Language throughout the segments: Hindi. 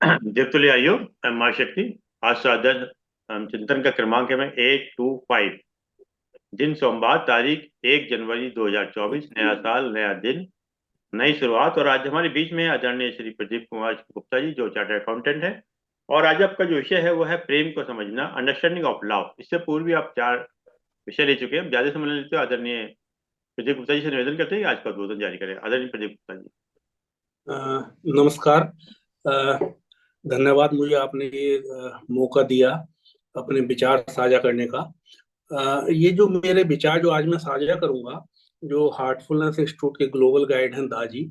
देवतुल्य आयु माँ शक्ति। आज साधन चिंतन का क्रमांक है में 825। दिन सोमवार, तारीख 1 जनवरी 2024। नया साल, नया दिन, नई शुरुआत। और आज हमारे बीच में आदरणीय श्री प्रदीप कुमार गुप्ता जी, जो चार्टर्ड अकाउंटेंट है। और आज आपका जो विषय है वो है प्रेम को समझना, अंडरस्टैंडिंग ऑफ लव। इससे पूर्व भी आप 4 विषय ले चुके हैं। ज्यादा समय नहीं लेते हो। आदरणीय प्रदीप गुप्ता जी से निवेदन करते हैं कि आज का उद्बोधन जारी करें। आदरणीय प्रदीप गुप्ता जी। अ, नमस्कार। अ, धन्यवाद, मुझे आपने ये मौका दिया अपने विचार साझा करने का। ये जो मेरे विचार जो आज मैं साझा करूंगा, जो हार्टफुलनेस इंस्टीट्यूट के ग्लोबल गाइड हैं दाजी,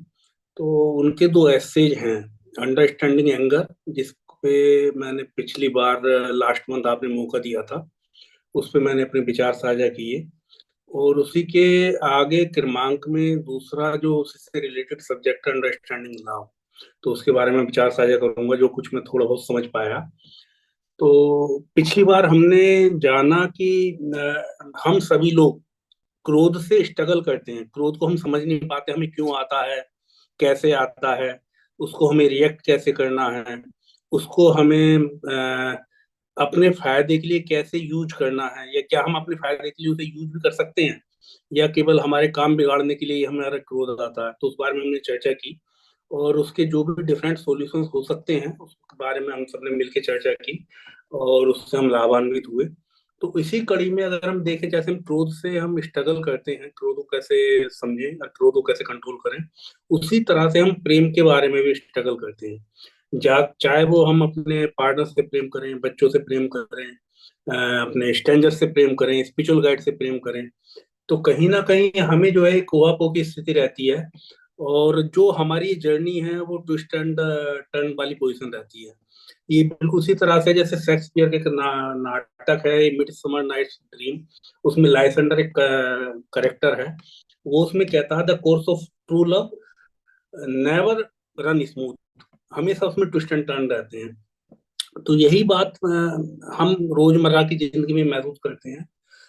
तो उनके दो एसेज हैं। अंडरस्टैंडिंग एंगर, जिस पे मैंने पिछली बार लास्ट मंथ आपने मौका दिया था, उस पे मैंने अपने विचार साझा किए। और उसी के आगे क्रमांक में दूसरा जो उससे रिलेटेड सब्जेक्ट है, अंडरस्टैंडिंग लव, तो उसके बारे में विचार साझा करूंगा जो कुछ मैं थोड़ा बहुत समझ पाया। तो पिछली बार हमने जाना कि हम सभी लोग क्रोध से स्ट्रगल करते हैं। क्रोध को हम समझ नहीं पाते, हमें क्यों आता है, कैसे आता है, उसको हमें रिएक्ट कैसे करना है, उसको हमें अपने फायदे के लिए कैसे यूज करना है, या क्या हम अपने फायदे के लिए उसे यूज भी कर सकते हैं, या केवल हमारे काम बिगाड़ने के लिए ही हमारा क्रोध आता है। तो उस बारे में हमने चर्चा की, और उसके जो भी डिफरेंट सॉल्यूशंस हो सकते हैं उसके बारे में हम सबने मिलकर चर्चा की, और उससे हम लाभान्वित हुए। तो इसी कड़ी में अगर हम देखें, जैसे हम क्रोध से हम स्ट्रगल करते हैं, क्रोध को कैसे समझें और क्रोध को कैसे कंट्रोल करें, उसी तरह से हम प्रेम के बारे में भी स्ट्रगल करते हैं। चाहे वो हम अपने पार्टनर से प्रेम करें, बच्चों से प्रेम करें, अपने स्ट्रेंजर से प्रेम करें, स्पिरिचुअल गाइड से प्रेम करें, तो कहीं ना कहीं हमें जो है एक कुआपो की स्थिति रहती है। और जो हमारी जर्नी है वो ट्विस्ट एंड टर्न वाली पोजीशन रहती है। ये बिल्कुल उसी तरह से जैसे शेक्सपियर के एक नाटक है मिड समर नाइट्स ड्रीम, उसमें लाइसेंडर एक करेक्टर है। वो उसमें कहता है the course of true love never run smooth, हमेशा उसमें ट्विस्ट एंड टर्न रहते हैं। तो यही बात हम रोजमर्रा की जिंदगी में महसूस करते हैं।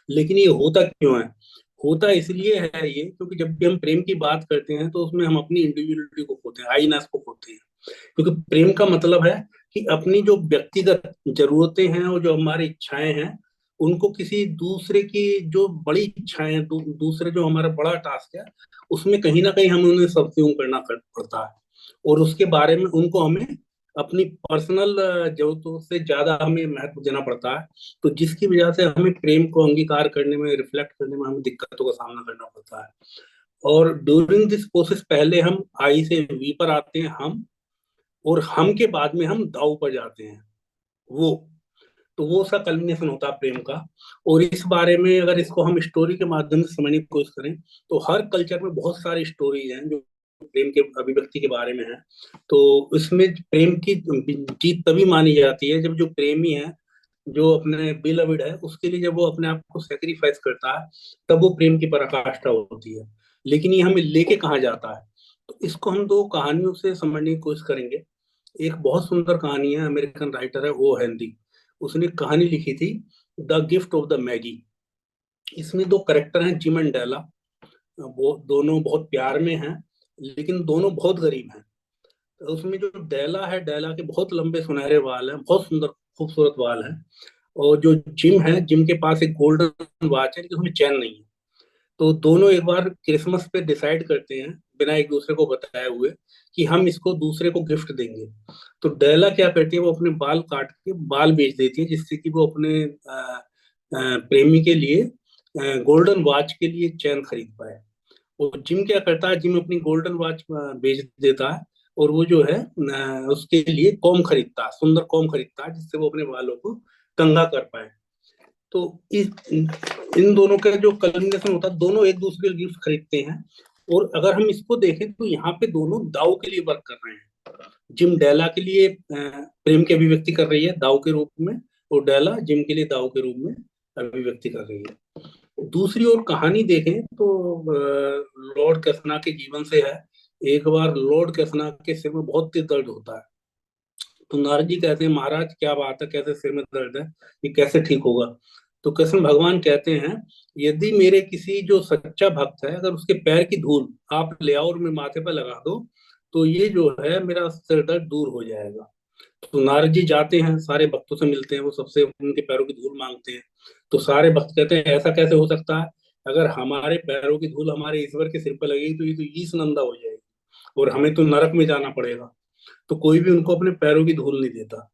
लेकिन ये होता क्यों है? होता इसलिए है ये, क्योंकि जब भी हम प्रेम की बात करते हैं तो उसमें हम अपनी इंडिविजुअलिटी को खोते हैं, आईनेस को खोते हैं। क्योंकि प्रेम का मतलब है कि अपनी जो व्यक्तिगत जरूरतें हैं और जो हमारी इच्छाएं हैं, उनको किसी दूसरे की जो बड़ी इच्छाएं हैं, दूसरे जो हमारा बड़ा टास्क है, उसमें कहीं ना कहीं हमें उन्हें सब्स्यूम करना पड़ता है। और उसके बारे में उनको हमें अपनी पर्सनल जरूरतों से ज्यादा हमें महत्व देना पड़ता है। तो जिसकी वजह से हमें प्रेम को अंगीकार करने में, रिफ्लेक्ट करने में हमें दिक्कतों का सामना करना पड़ता है। और ड्यूरिंग दिस प्रोसेस पहले हम आई से वी पर आते हैं हम, और हम के बाद में हम दाव पर जाते हैं वो। तो वो सा कल्मिनेशन होता है प्रेम का। और इस बारे में अगर इसको हम स्टोरी के माध्यम से समझने की कोशिश करें, तो हर कल्चर में बहुत सारी स्टोरीज हैं जो प्रेम के अभिव्यक्ति के बारे में है। तो इसमें प्रेम की जीत तभी मानी जाती है जब जो प्रेमी है, जो अपने बिलविड है, उसके लिए जब वो अपने आप को सेक्रीफाइस करता है, तब वो प्रेम की पराकाष्ठा होती है। लेकिन ये हमें लेके कहाँ जाता है? तो इसको हम दो कहानियों से समझने की कोशिश करेंगे। एक बहुत सुंदर कहानी है, अमेरिकन राइटर है ओ हेनरी, उसने एक कहानी लिखी थी, the gift of the Maggi. इसमें दो करेक्टर हैं, जिम एंड डेला। वो दोनों बहुत प्यार में हैं, लेकिन दोनों बहुत गरीब हैं। तो उसमें जो डेला है, डेला के बहुत लंबे सुनहरे बाल हैं, बहुत सुंदर खूबसूरत बाल हैं। और जो जिम है, जिम के पास एक गोल्डन वॉच है, लेकिन उसमें चैन नहीं है। तो दोनों एक बार क्रिसमस पे डिसाइड करते हैं, बिना एक दूसरे को बताए हुए, कि हम इसको दूसरे को गिफ्ट देंगे। तो डेला क्या करती है, वो अपने बाल काट के बाल बेच देती है, जिससे कि वो अपने प्रेमी के लिए गोल्डन वॉच के लिए चैन खरीद पाए। और जिम क्या करता है, जिम अपनी गोल्डन वॉच बेच देता है, और वो जो है उसके लिए कॉम खरीदता है, सुंदर कॉम खरीदता है, जिससे वो अपने बालों को कंघा कर पाए। तो इस इन दोनों का जो कल्मिनेशन होता है, दोनों एक दूसरे के गिफ्ट खरीदते हैं। और अगर हम इसको देखें तो यहाँ पे दोनों दाव के लिए वर्क कर रहे हैं। जिम डेला के लिए प्रेम की अभिव्यक्ति कर रही है दाव के रूप में, और डेला जिम के लिए दाव के रूप में अभिव्यक्ति कर रही है। दूसरी ओर कहानी देखें तो लॉर्ड कैसना के जीवन से है। एक बार लॉर्ड कैसना के सिर में बहुत तेज दर्द होता है। तो नारद जी कहते हैं, महाराज क्या बात है, कैसे सिर में दर्द है, ये कैसे ठीक होगा? तो कृष्ण भगवान कहते हैं, यदि मेरे किसी जो सच्चा भक्त है, अगर उसके पैर की धूल आप ले आओ और मेरे माथे पर लगा दो, तो ये जो है मेरा सिर दर्द दूर हो जाएगा। तो नारद जी जाते हैं, सारे भक्तों से मिलते हैं, वो सबसे उनके पैरों की धूल मांगते हैं। तो सारे भक्त कहते हैं ऐसा कैसे हो सकता है, अगर हमारे पैरों की धूल हमारे ईश्वर के सिर पर लगेगी तो ये तो ईश नंदा हो जाएगी और हमें तो नरक में जाना पड़ेगा। तो कोई भी उनको अपने पैरों की धूल नहीं देता।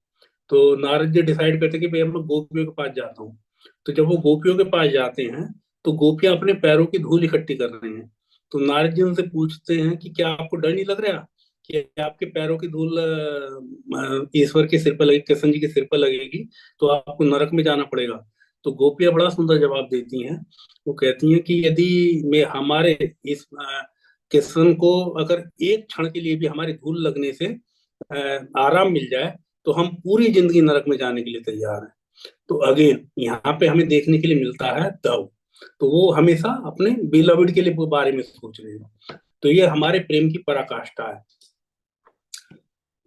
तो नारद जी डिसाइड करते कि भाई अब मैं गोपियों के पास जाता हूँ। तो जब वो गोपियों के पास जाते हैं तो गोपियां अपने पैरों की धूल इकट्ठी कर रही हैं। तो नारद जी उनसे पूछते हैं कि क्या आपको डर नहीं लग रहा कि आपके पैरों की धूल ईश्वर के सिर पर लगेगी, कृष्ण जी के सिर पर लगेगी, तो आपको नरक में जाना पड़ेगा। तो गोपियां बड़ा सुंदर जवाब देती हैं। वो कहती हैं कि यदि मैं हमारे इस कृष्ण को अगर एक क्षण के लिए भी हमारी धूल लगने से आराम मिल जाए तो हम पूरी जिंदगी नरक में जाने के लिए तैयार हैं। तो अगेन यहाँ पे हमें देखने के लिए मिलता है दव। तो वो हमेशा अपने बिलवड के लिए बारे में सोच रहे हैं। तो ये हमारे प्रेम की पराकाष्ठा है।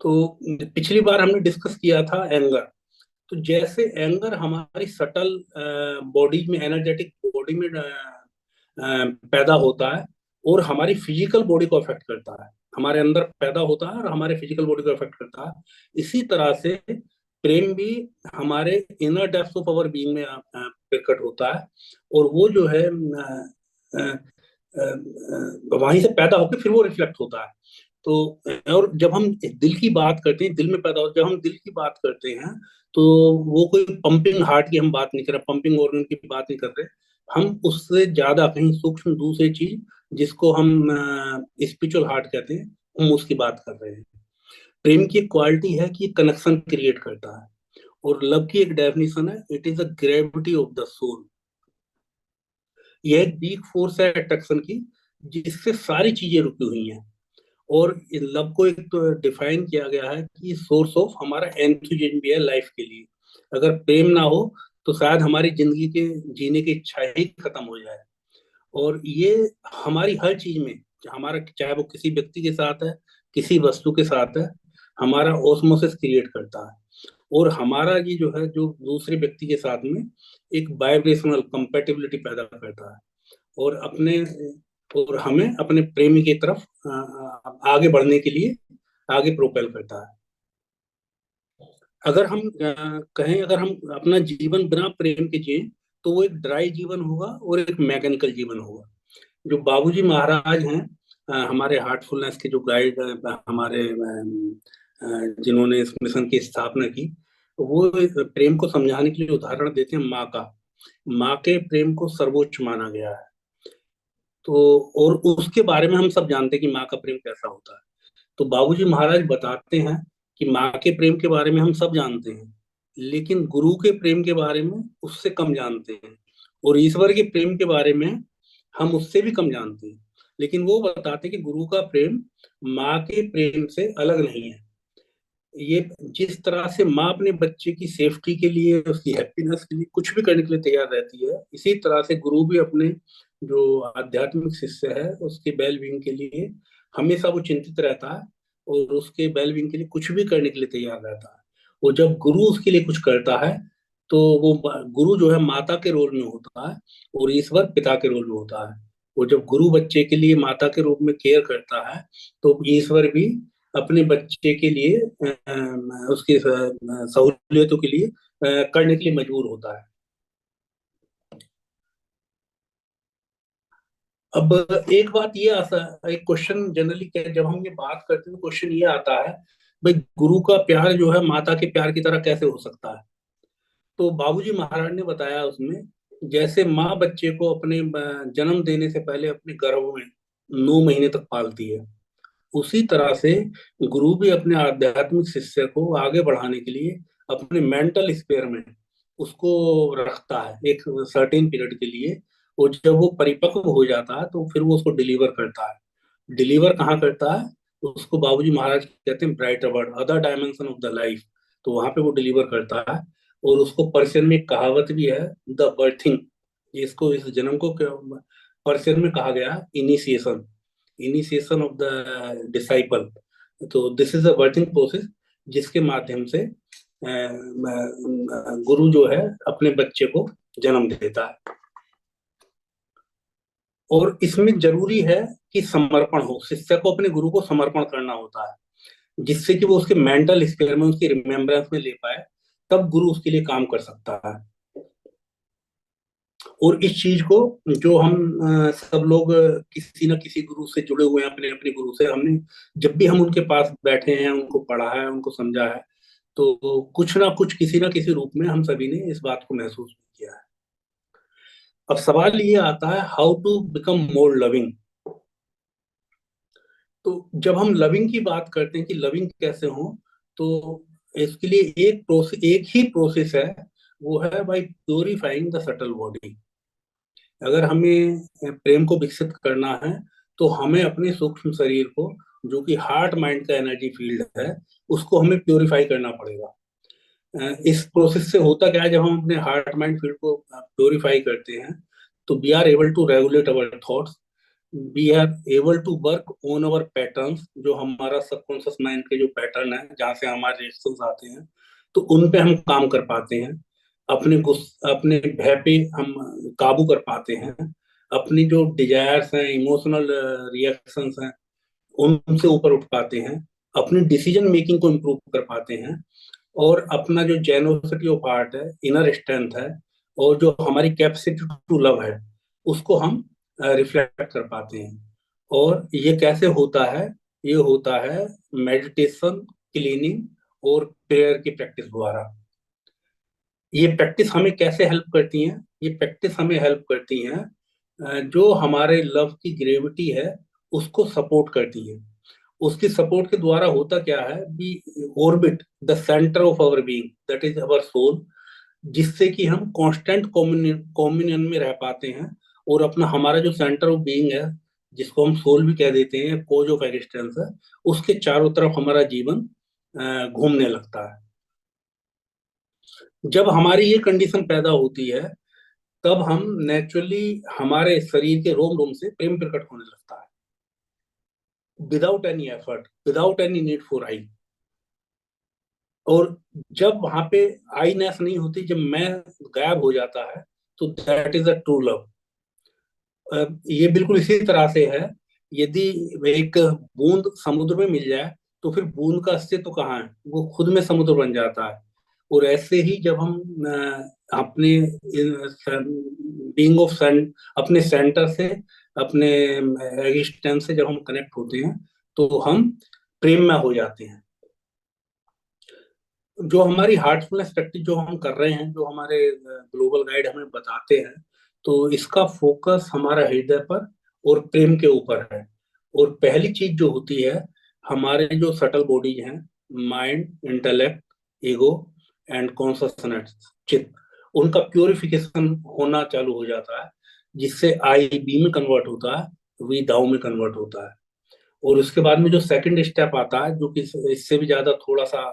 तो पिछली बार हमने डिस्कस किया था एंगर। तो जैसे एंगर हमारी सटल बॉडी में, एनर्जेटिक बॉडी में पैदा होता है और हमारी फिजिकल बॉडी को अफेक्ट करता है, हमारे अंदर पैदा होता है और हमारे फिजिकल बॉडी को अफेक्ट करता है, इसी तरह से प्रेम भी हमारे inner depth of our being में प्रकट होता है। और वो जो है वहीं से पैदा होकर फिर वो रिफ्लेक्ट होता है। तो और जब हम दिल की बात करते हैं, दिल में पैदा हो, जब हम दिल की बात करते हैं तो वो कोई पंपिंग हार्ट की हम बात नहीं कर रहे, पंपिंग ऑर्गन की बात नहीं कर रहे। हम उससे ज्यादा कहीं सूक्ष्म दूसरी चीज जिसको हम स्पिरिचुअल हार्ट कहते हैं, हम उसकी बात कर रहे हैं। प्रेम की एक क्वालिटी है कि कनेक्शन क्रिएट करता है। और लव की एक डेफिनेशन है, it is a gravity of the soul. यह एक वीक फोर्स है अट्रैक्शन की, जिससे सारी चीजें रुकी हुई हैं। और लव को एक तो डिफाइन किया गया है कि सोर्स ऑफ हमारा एंथुजिज्म भी है लाइफ के लिए। अगर प्रेम ना हो तो शायद हमारी जिंदगी के जीने की इच्छा ही खत्म हो जाए। और ये हमारी हर चीज में, हमारा चाहे वो किसी व्यक्ति के साथ है, किसी वस्तु के साथ है, हमारा ओस्मोसिस क्रिएट करता है। और हमारा ये जो है, जो दूसरे व्यक्ति के साथ में एक वाइब्रेशनल कंपेटिबिलिटी पैदा करता है और अपने और हमें अपने प्रेमी की तरफ आगे बढ़ने के लिए आगे प्रोपेल करता है। अगर हम कहें, अगर हम अपना जीवन बिना प्रेम के जिए तो वो एक ड्राई जीवन होगा और एक मैकेनिकल जीवन होगा। जो बाबूजी महाराज हैं, हमारे हार्टफुलनेस के जो गाइड, हमारे जिन्होंने इस मिशन की स्थापना की, वो प्रेम को समझाने के लिए उदाहरण देते हैं माँ का। माँ के प्रेम को सर्वोच्च माना गया है। तो और उसके बारे में हम सब जानते हैं कि माँ का प्रेम कैसा होता है। तो बाबूजी महाराज बताते हैं कि माँ के प्रेम के बारे में हम सब जानते हैं, लेकिन गुरु के प्रेम के बारे में उससे कम जानते हैं। और ईश्वर के प्रेम के बारे में हम उससे भी कम जानते हैं। लेकिन वो बताते हैं कि गुरु का प्रेम माँ के प्रेम से अलग नहीं है। ये जिस तरह से माँ अपने बच्चे की सेफ्टी के लिए, उसकी हैप्पीनेस के लिए कुछ भी करने के लिए तैयार रहती है, इसी तरह से गुरु भी अपने जो आध्यात्मिक शिष्य है उसके वेल बीइंग के लिए हमेशा वो चिंतित रहता है और उसके वेल बीइंग के लिए कुछ भी करने के लिए तैयार रहता है। और जब गुरु उसके लिए कुछ करता है तो वो गुरु जो है माता के रोल में होता है और ईश्वर पिता के रोल में होता है। और जब गुरु बच्चे के लिए माता के रूप में केयर करता है तो ईश्वर भी अपने बच्चे के लिए उसकी सहूलियतों के लिए करने के लिए मजबूर होता है। अब एक बात ये एक क्वेश्चन जनरली जब हम ये बात करते हैं तो क्वेश्चन ये आता है, भाई गुरु का प्यार जो है माता के प्यार की तरह कैसे हो सकता है। तो बाबूजी महाराज ने बताया उसमें, जैसे माँ बच्चे को अपने जन्म देने से पहले अपने गर्भ में 9 महीने तक पालती है, उसी तरह से गुरु भी अपने आध्यात्मिक शिष्य को आगे बढ़ाने के लिए अपने मेंटल स्पेयर में उसको रखता है एक सर्टेन पीरियड के लिए। और जब वो परिपक्व हो जाता है तो फिर वो उसको डिलीवर करता है। डिलीवर कहाँ करता है, तो उसको बाबूजी महाराज कहते हैं brighter world, other dimension of the life. तो वहां पे वो डिलीवर करता है। और उसको पर्शियन में एक कहावत भी है, द बर्थिंग, जिसको इस जन्म को पर्शियन में कहा गया initiation, initiation of the disciple. तो this is a birthing process जिसके माध्यम से गुरु जो है अपने बच्चे को जन्म देता है। और इसमें जरूरी है कि समर्पण हो, शिष्य को अपने गुरु को समर्पण करना होता है। जिससे कि वो उसके मेंटल स्पेयर में, उसकी रिमेम्बरेंस में ले पाए, तब गुरु उसके लिए काम कर सकता है। और इस चीज को जो हम सब लोग किसी न किसी गुरु से जुड़े हुए हैं, अपने अपने गुरु से, हमने जब भी हम उनके पास बैठे हैं, उनको पढ़ा है, उनको समझा है, तो कुछ ना कुछ, किसी ना किसी रूप में हम सभी ने इस बात को महसूस किया है। अब सवाल ये आता है, how to become more loving. तो जब हम लविंग की बात करते हैं कि लविंग कैसे हो, तो इसके लिए एक ही प्रोसेस है, वो है by purifying the subtle body. अगर हमें प्रेम को विकसित करना है, तो हमें अपने सूक्ष्म शरीर को, जो कि हार्ट माइंड का एनर्जी फील्ड है, उसको हमें प्योरीफाई करना पड़ेगा। इस प्रोसेस से होता क्या है, जब हम अपने हार्ट माइंड फील्ड को प्योरीफाई करते हैं, तो we are able to regulate our thoughts, we are able to work on our patterns. जो हमारा सबकॉन्शियस माइंड के जो पैटर्न है, जहाँ से हमारे रिएक्शंस आते हैं, तो उन पे हम काम कर पाते हैं। अपने भय पे हम काबू कर पाते हैं। अपनी जो डिजायर्स हैं, इमोशनल रिएक्शंस हैं, उनसे ऊपर उठ पाते हैं। अपनी डिसीजन मेकिंग को इम्प्रूव कर पाते हैं। और अपना जो जेनोसिटी ऑफ हार्ट है, इनर स्ट्रेंथ है, और जो हमारी कैपेसिटी टू लव है, उसको हम रिफ्लेक्ट कर पाते हैं। और ये कैसे होता है? ये होता है मेडिटेशन, क्लीनिंग और प्रेयर की प्रैक्टिस द्वारा। ये प्रैक्टिस हमें कैसे हेल्प करती हैं? ये प्रैक्टिस हमें हेल्प करती हैं, जो हमारे लव की ग्रेविटी है, उसको सपोर्ट करती है। उसकी सपोर्ट के द्वारा होता क्या है, we orbit the centre of our being, that is our soul, जिससे कि हम कांस्टेंट कॉम्युनियन में रह पाते हैं। और अपना हमारा जो सेंटर ऑफ बीइंग है, जिसको हम सोल भी कह देते हैं, कोज ऑफ एग्जिस्टेंस है, उसके चारों तरफ हमारा जीवन घूमने लगता है। जब हमारी ये कंडीशन पैदा होती है, तब हम नेचुरली, हमारे शरीर के रोम रोम से प्रेम प्रकट होने लगता है, without any effort, without any need for I. और जब वहां पे आईनेस नहीं होती, जब मैं गायब हो जाता है, तो that is a true love. ये बिल्कुल इसी तरह से है, यदि एक बूंद समुद्र में मिल जाए, तो फिर बूंद का अस्तित्व कहाँ है? वो खुद में समुद्र बन जाता है। और ऐसे ही जब हम अपने बीइंग ऑफ अपने सेंटर से, अपने एग्जिस्टेंस से जब हम कनेक्ट होते हैं, तो हम प्रेम में हो जाते हैं। जो हमारी हार्टफुलनेस प्रैक्टिस जो हम कर रहे हैं, जो हमारे ग्लोबल गाइड हमें बताते हैं, तो इसका फोकस हमारा हृदय पर और प्रेम के ऊपर है। और पहली चीज जो होती है, हमारे जो सटल बॉडीज हैं, mind, intellect, ego and consciousness, चित्त, उनका प्योरिफिकेशन होना चालू हो जाता है, जिससे आई बी में कन्वर्ट होता है, वी दाऊ में कन्वर्ट होता है। और उसके बाद में जो सेकंड स्टेप आता है, जो कि इससे भी ज्यादा थोड़ा सा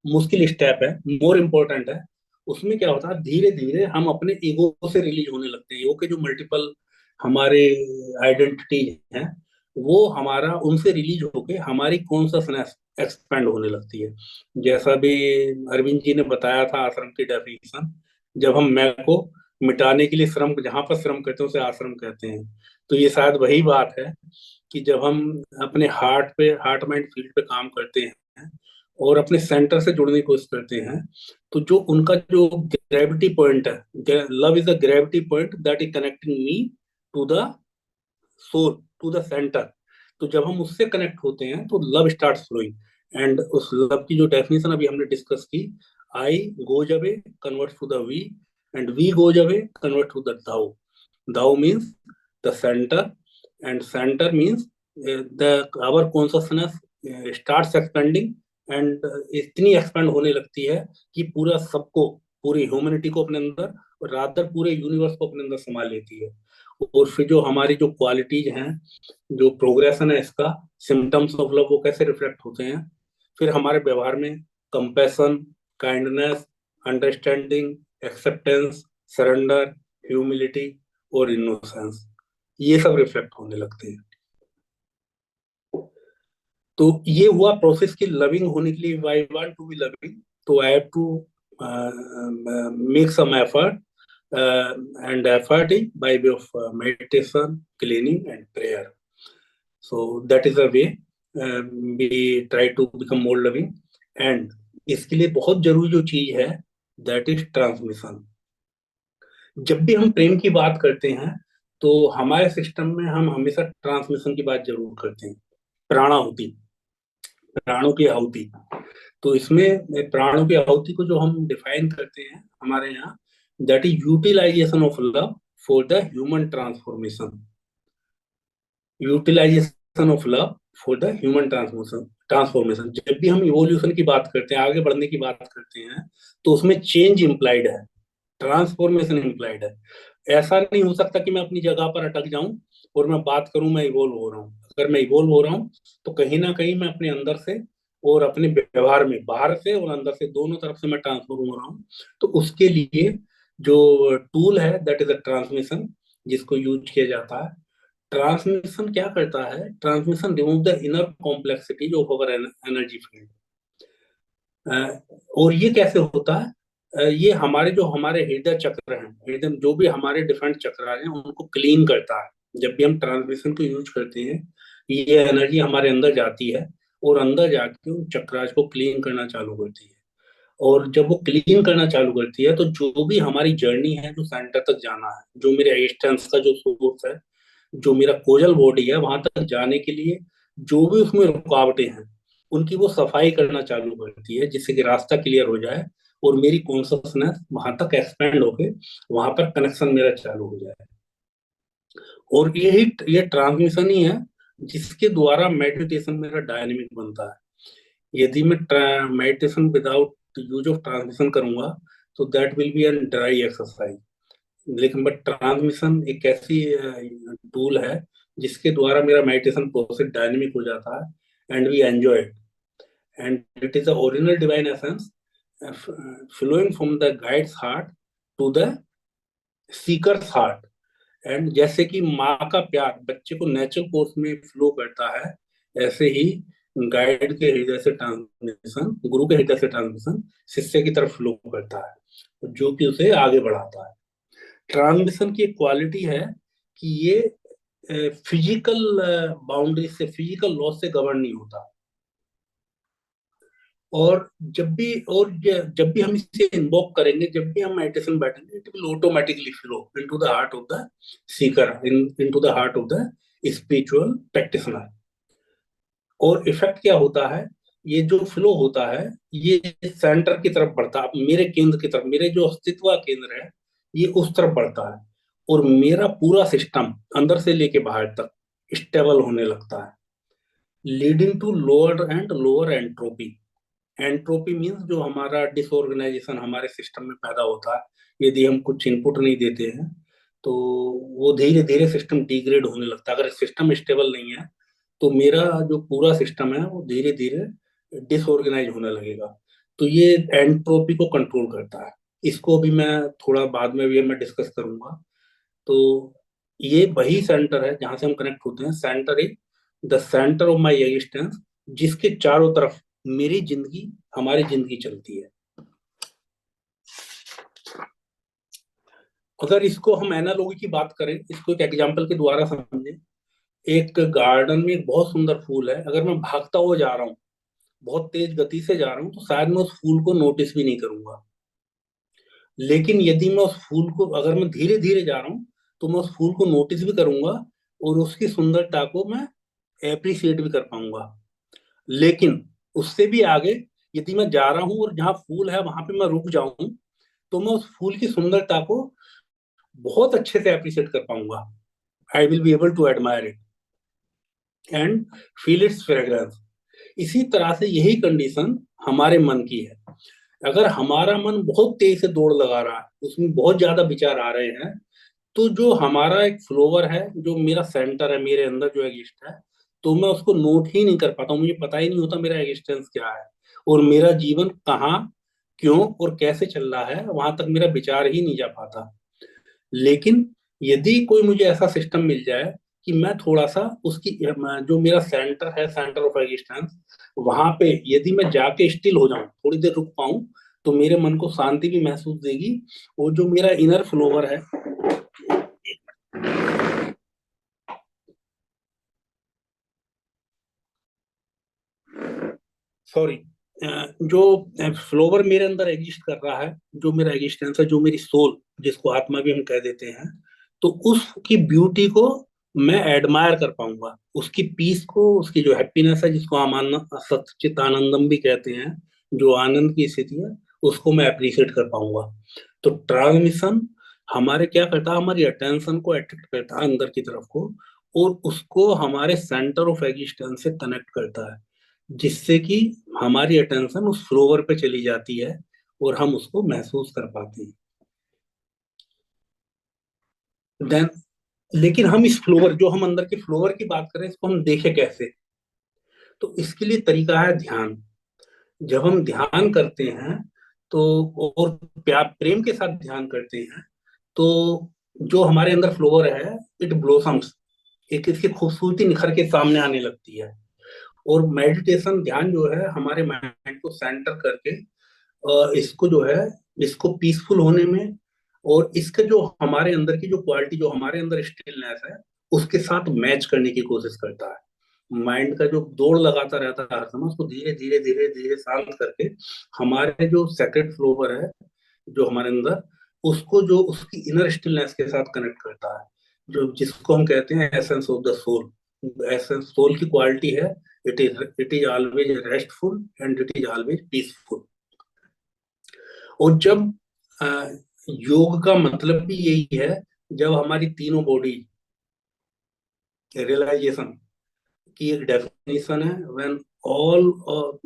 मुश्किल स्टेप है, मोर इम्पोर्टेंट है। उसमें क्या होता है, धीरे धीरे हम अपने ईगो से रिलीज होने लगते हैं। ईगो के जो मल्टीपल हमारे आइडेंटिटी हैं, वो हमारा उनसे रिलीज होके हमारी कॉन्शसनेस एक्सपेंड होने लगती है। जैसा भी अरविंद जी ने बताया था आश्रम की डेफिनेशन, जब हम मैं को मिटाने के लिए श्रम, जहां पर श्रम करते हैं उसे आश्रम कहते हैं। तो ये शायद वही बात है कि जब हम अपने हार्ट माइंड फील्ड पे काम करते हैं, और अपने सेंटर से जुड़ने की कोशिश करते हैं, तो जो उनका जो ग्रेविटी पॉइंट है, love is the gravity point that is connecting me to the soul, to the centre. तो जब हम उससे कनेक्ट होते हैं, तो लव स्टार्ट फ्लोइंग। एंड उस लव की जो डेफिनेशन अभी हमने डिस्कस की, I goes away convert to the we, and we goes away convert to the thou. Thou means the centre, and centre means the our consciousness starts expanding. And इतनी एक्सपेंड होने लगती है कि पूरा सबको, पूरी ह्यूमैनिटी को अपने अंदर, और रादर पूरे यूनिवर्स को अपने अंदर समा लेती है। और फिर जो हमारी जो क्वालिटीज हैं, जो प्रोग्रेशन है इसका, सिम्टम्स ऑफ लव, वो कैसे रिफ्लेक्ट होते हैं फिर हमारे व्यवहार में? Compassion, kindness, understanding, acceptance, surrender, humility और इनोसेंस, ये सब रिफ्लेक्ट होने लगते हैं। तो ये हुआ प्रोसेस की लविंग होने के लिए। I want to be loving, तो I have to make some effort, and effort by way of meditation, cleaning and prayer. So that is a way. We try to become more loving. And इसके लिए बहुत जरूरी जो चीज है, दैट इज ट्रांसमिशन। जब भी हम प्रेम की बात करते हैं तो हमारे सिस्टम में हम हमेशा ट्रांसमिशन की बात जरूर करते हैं। प्राणाहुति, प्राणों की आहुति। तो इसमें प्राणों की आहुति को जो हम डिफाइन करते हैं हमारे यहाँ, that is utilisation of love for the human transformation. Utilisation of love for the human transformation transformation जब भी हम इवोल्यूशन की बात करते हैं, आगे बढ़ने की बात करते हैं, तो उसमें चेंज इम्प्लाइड है, ट्रांसफॉर्मेशन इम्प्लाइड है। ऐसा नहीं हो सकता कि मैं अपनी जगह पर अटक जाऊं और मैं बात करूं मैं इवोल्व हो रहा हूं। अगर मैं इवोल्व हो रहा हूं तो कहीं ना कहीं मैं अपने अंदर से और अपने व्यवहार में, बाहर से और अंदर से, दोनों तरफ से मैं ट्रांसफॉर्म हो रहा हूं। तो उसके लिए जो टूल है, दैट इज अ ट्रांसमिशन, जिसको यूज किया जाता है। ट्रांसमिशन क्या करता है? Transmission remove the inner complexity of our energy field. और ये कैसे होता है? ये हमारे जो हमारे हृदय चक्र हैं, हृदय जो भी हमारे डिफरेंट चक्र हैं उनको क्लीन करता है। जब भी हम ट्रांसमिशन को यूज करते हैं, ये एनर्जी हमारे अंदर जाती है और अंदर जाके उन चक्रास को क्लीन करना चालू करती है। और जब वो क्लीन करना चालू करती है तो जो भी हमारी जर्नी है, जो सेंटर तक जाना है, जो मेरे एग्जिस्टेंस का जो सोर्स है, जो मेरा कोजल बॉडी है, वहां तक जाने के लिए जो भी उसमें रुकावटें हैं, उनकी वो सफाई करना चालू करती है, जिससे कि रास्ता क्लियर हो जाए और मेरी कॉन्शसनेस वहां तक एक्सपेंड होके वहां पर कनेक्शन मेरा चालू हो जाए। और ये ट्रांसमिशन ही है जिसके द्वारा मेडिटेशन मेरा डायनेमिक बनता है। यदि मैं meditation without use of transmission करूंगा तो that will be an dry exercise. लेकिन बट ट्रांसमिशन एक ऐसी टूल है जिसके द्वारा मेरा मेडिटेशन प्रोसेस डायनेमिक हो जाता है, and we enjoy it. And it is the original divine essence flowing from the guide's heart to the seeker's heart. And जैसे कि माँ का प्यार बच्चे को नेचुरल कोर्स में फ्लो करता है, ऐसे ही गाइड के हृदय से ट्रांसमिशन, गुरु के हृदय से ट्रांसमिशन शिष्य की तरफ फ्लो करता है, जो कि उसे आगे बढ़ाता है। ट्रांसमिशन की एक क्वालिटी है कि ये फिजिकल बाउंड्री से, फिजिकल लॉ से गवर्न नहीं होता। और जब भी हम इसे इन्वोक करेंगे, जब भी हम मेडिटेशन बैठेंगे, it will automatically flow into the heart of the seeker, into the heart of the spiritual practitioner. और इफेक्ट क्या होता है? ये जो फ्लो होता है, ये सेंटर की तरफ बढ़ता है, मेरे केंद्र की तरफ, मेरे जो अस्तित्व का केंद्र है, ये उस तरफ बढ़ता है। और मेरा पूरा सिस्टम अंदर से लेके बाहर तक स्टेबल होने लगता है, leading to lower entropy. Entropy means जो हमारा डिसऑर्गेनाइजेशन हमारे सिस्टम में पैदा होता है यदि हम कुछ इनपुट नहीं देते हैं, तो वो धीरे धीरे सिस्टम डिग्रेड होने लगता है। अगर सिस्टम स्टेबल नहीं है तो मेरा जो पूरा सिस्टम है वो धीरे धीरे डिसऑर्गेनाइज होने लगेगा। तो ये एंट्रोपी को कंट्रोल करता है। इसको भी मैं थोड़ा बाद में भी मैं डिस्कस करूंगा। तो ये वही सेंटर है जहां से हम कनेक्ट होते हैं। Centre is the centre of my existence, जिसके चारों तरफ मेरी जिंदगी, हमारी जिंदगी चलती है। अगर इसको हम एनालॉजी की बात करें, इसको एक एग्जांपल के द्वारा समझें। एक गार्डन में एक बहुत सुंदर फूल है, अगर मैं भागता हुआ जा रहा हूँ, बहुत तेज गति से जा रहा हूँ, तो शायद मैं उस फूल को नोटिस भी नहीं करूंगा। लेकिन यदि मैं उस फूल को, अगर मैं धीरे धीरे जा रहा हूँ, तो मैं उस फूल को नोटिस भी करूंगा और उसकी सुंदरता को मैं एप्रिसिएट भी कर पाऊंगा। लेकिन उससे भी आगे, यदि मैं जा रहा हूँ और जहाँ फूल है वहां पे मैं रुक जाऊं, तो मैं उस फूल की सुंदरता को बहुत अच्छे से अप्रिशिएट कर पाऊंगा। I will be able to admire it and feel its fragrance. इसी तरह से यही कंडीशन हमारे मन की है। अगर हमारा मन बहुत तेज से दौड़ लगा रहा है, उसमें बहुत ज्यादा विचार आ रहे हैं, तो जो हमारा एक फ्लोवर है, जो मेरा सेंटर है मेरे अंदर जो एग्जिस्ट है, तो मैं उसको नोट ही नहीं कर पाता हूँ। मुझे पता ही नहीं होता मेरा एग्जिस्टेंस क्या है और मेरा जीवन कहाँ, क्यों और कैसे चल रहा है, वहां तक मेरा विचार ही नहीं जा पाता। लेकिन यदि कोई मुझे ऐसा सिस्टम मिल जाए कि मैं थोड़ा सा उसकी, जो मेरा सेंटर है, सेंटर ऑफ एग्जिस्टेंस, वहां पे यदि मैं जाके स्टिल हो जाऊं, थोड़ी देर रुक पाऊं, तो मेरे मन को शांति भी महसूस देगी। और जो मेरा इनर फ्लोवर है, सॉरी, जो फ्लोवर मेरे अंदर एग्जिस्ट कर रहा है, जो मेरा एग्जिस्टेंस है, जो मेरी सोल, जिसको आत्मा भी हम कह देते हैं, तो उसकी ब्यूटी को मैं एडमायर कर पाऊंगा, उसकी पीस को, उसकी जो हैप्पीनेस है, जिसको हम सच्चित आनंदम भी कहते हैं, जो आनंद की स्थिति है, उसको मैं अप्रिशिएट कर पाऊंगा। तो ट्रांसमिशन हमारे क्या करता है, हमारी अटेंशन को अट्रैक्ट करता है अंदर की तरफ को, और उसको हमारे सेंटर ऑफ एग्जिस्टेंस से कनेक्ट करता है, जिससे कि हमारी अटेंशन उस फ्लोवर पे चली जाती है और हम उसको महसूस कर पाते हैं। देन, लेकिन हम इस फ्लोवर, जो हम अंदर के फ्लोवर की बात करें, इसको हम देखें कैसे? तो इसके लिए तरीका है ध्यान। जब हम ध्यान करते हैं तो, और प्यार प्रेम के साथ ध्यान करते हैं, तो जो हमारे अंदर फ्लोवर है, इट ब्लोसम्स, एक इसकी खूबसूरती निखर के सामने आने लगती है। और मेडिटेशन, ध्यान जो है, हमारे माइंड को सेंटर करके इसको जो है, इसको पीसफुल होने में, और इसके जो हमारे अंदर की जो क्वालिटी, जो हमारे अंदर स्टिलनेस है, उसके साथ मैच करने की कोशिश करता है। माइंड का जो दौड़ लगाता रहता है हर समय, उसको धीरे धीरे धीरे धीरे शांत करके हमारे जो सेक्रेट फ्लोवर है, जो हमारे अंदर, उसको जो उसकी इनर स्टिलनेस के साथ कनेक्ट करता है, जो जिसको हम कहते हैं essence of the soul. Essence soul की क्वालिटी है, it is always restful and it is always peaceful. और जब अ, योग का मतलब भी यही है, जब हमारी तीनों बॉडी रियलाइजेशन की एक डेफिनेशन है, when all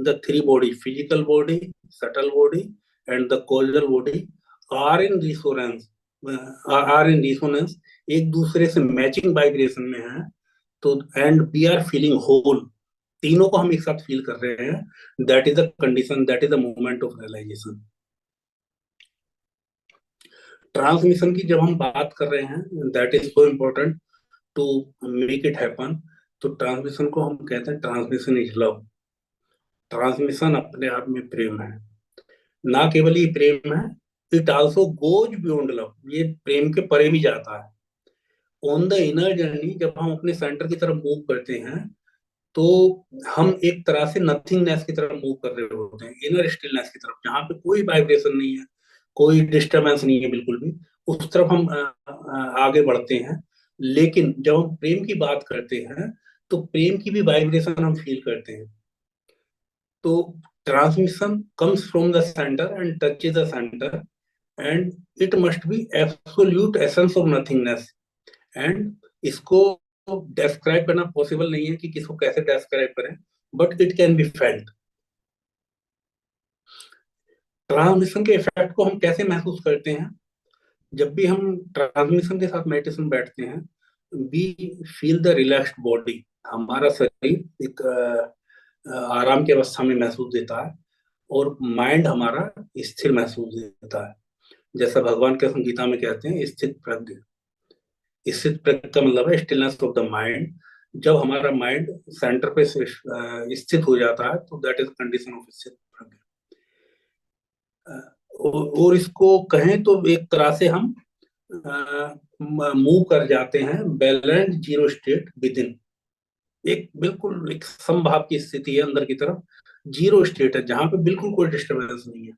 the three body, physical body, subtle body and the causal body, are in resonance, are in resonance, एक दूसरे से मैचिंग वाइब्रेशन में है, तो and we are feeling whole, तीनों को हम एक साथ फील कर रहे हैं, that is the condition, that is the moment of realisation. Transmission की जब हम बात कर रहे हैं, that is so important to make it happen. तो ट्रांसमिशन को हम कहते हैं, ट्रांसमिशन इज लव। ट्रांसमिशन अपने आप में प्रेम है। ना केवल ये प्रेम है, it also goes beyond love, ये प्रेम के परे भी जाता है। ऑन द इनर जर्नी, जब हम अपने सेंटर की तरफ मूव करते हैं, तो हम एक तरह से नथिंगनेस की तरफ मूव कर रहे होते हैं, इनर स्टिलनेस की तरफ, जहाँ पे कोई वाइब्रेशन नहीं है, कोई डिस्टरबेंस नहीं है बिल्कुल भी, उस तरफ हम आगे बढ़ते हैं। लेकिन जब हम प्रेम की बात करते हैं, तो प्रेम की भी वाइब्रेशन हम फील करते हैं। तो transmission comes from the centre and touches the centre, and it must be absolute essence of nothingness. And इसको डेस्क्राइब करना पॉसिबल नहीं है कि किसको कैसे डेस्क्राइब करें, but it can be felt. Transmission के इफेक्ट को हम कैसे महसूस करते हैं? जब भी हम ट्रांसमिशन के साथ मेडिटेशन बैठते हैं, we feel the relaxed body, हमारा शरीर एक आराम की अवस्था में महसूस देता है, और माइंड हमारा स्थिर महसूस देता है। जैसा भगवान के गीता में कहते हैं, स्थित प्रज्ञ। स्थित प्रज्ञ का मतलब है स्टिलनेस ऑफ द माइंड। जब हमारा माइंड सेंटर पे स्थित हो जाता है, तो दैट इज कंडीशन ऑफ स्थित प्रज्ञ। और इसको कहें तो एक तरह से हम मूव कर जाते हैं balance zero state with in, एक बिल्कुल एक समभाव की स्थिति है अंदर की तरफ, जीरो स्टेट है, जहां पे बिल्कुल कोई डिस्टरबेंस नहीं है,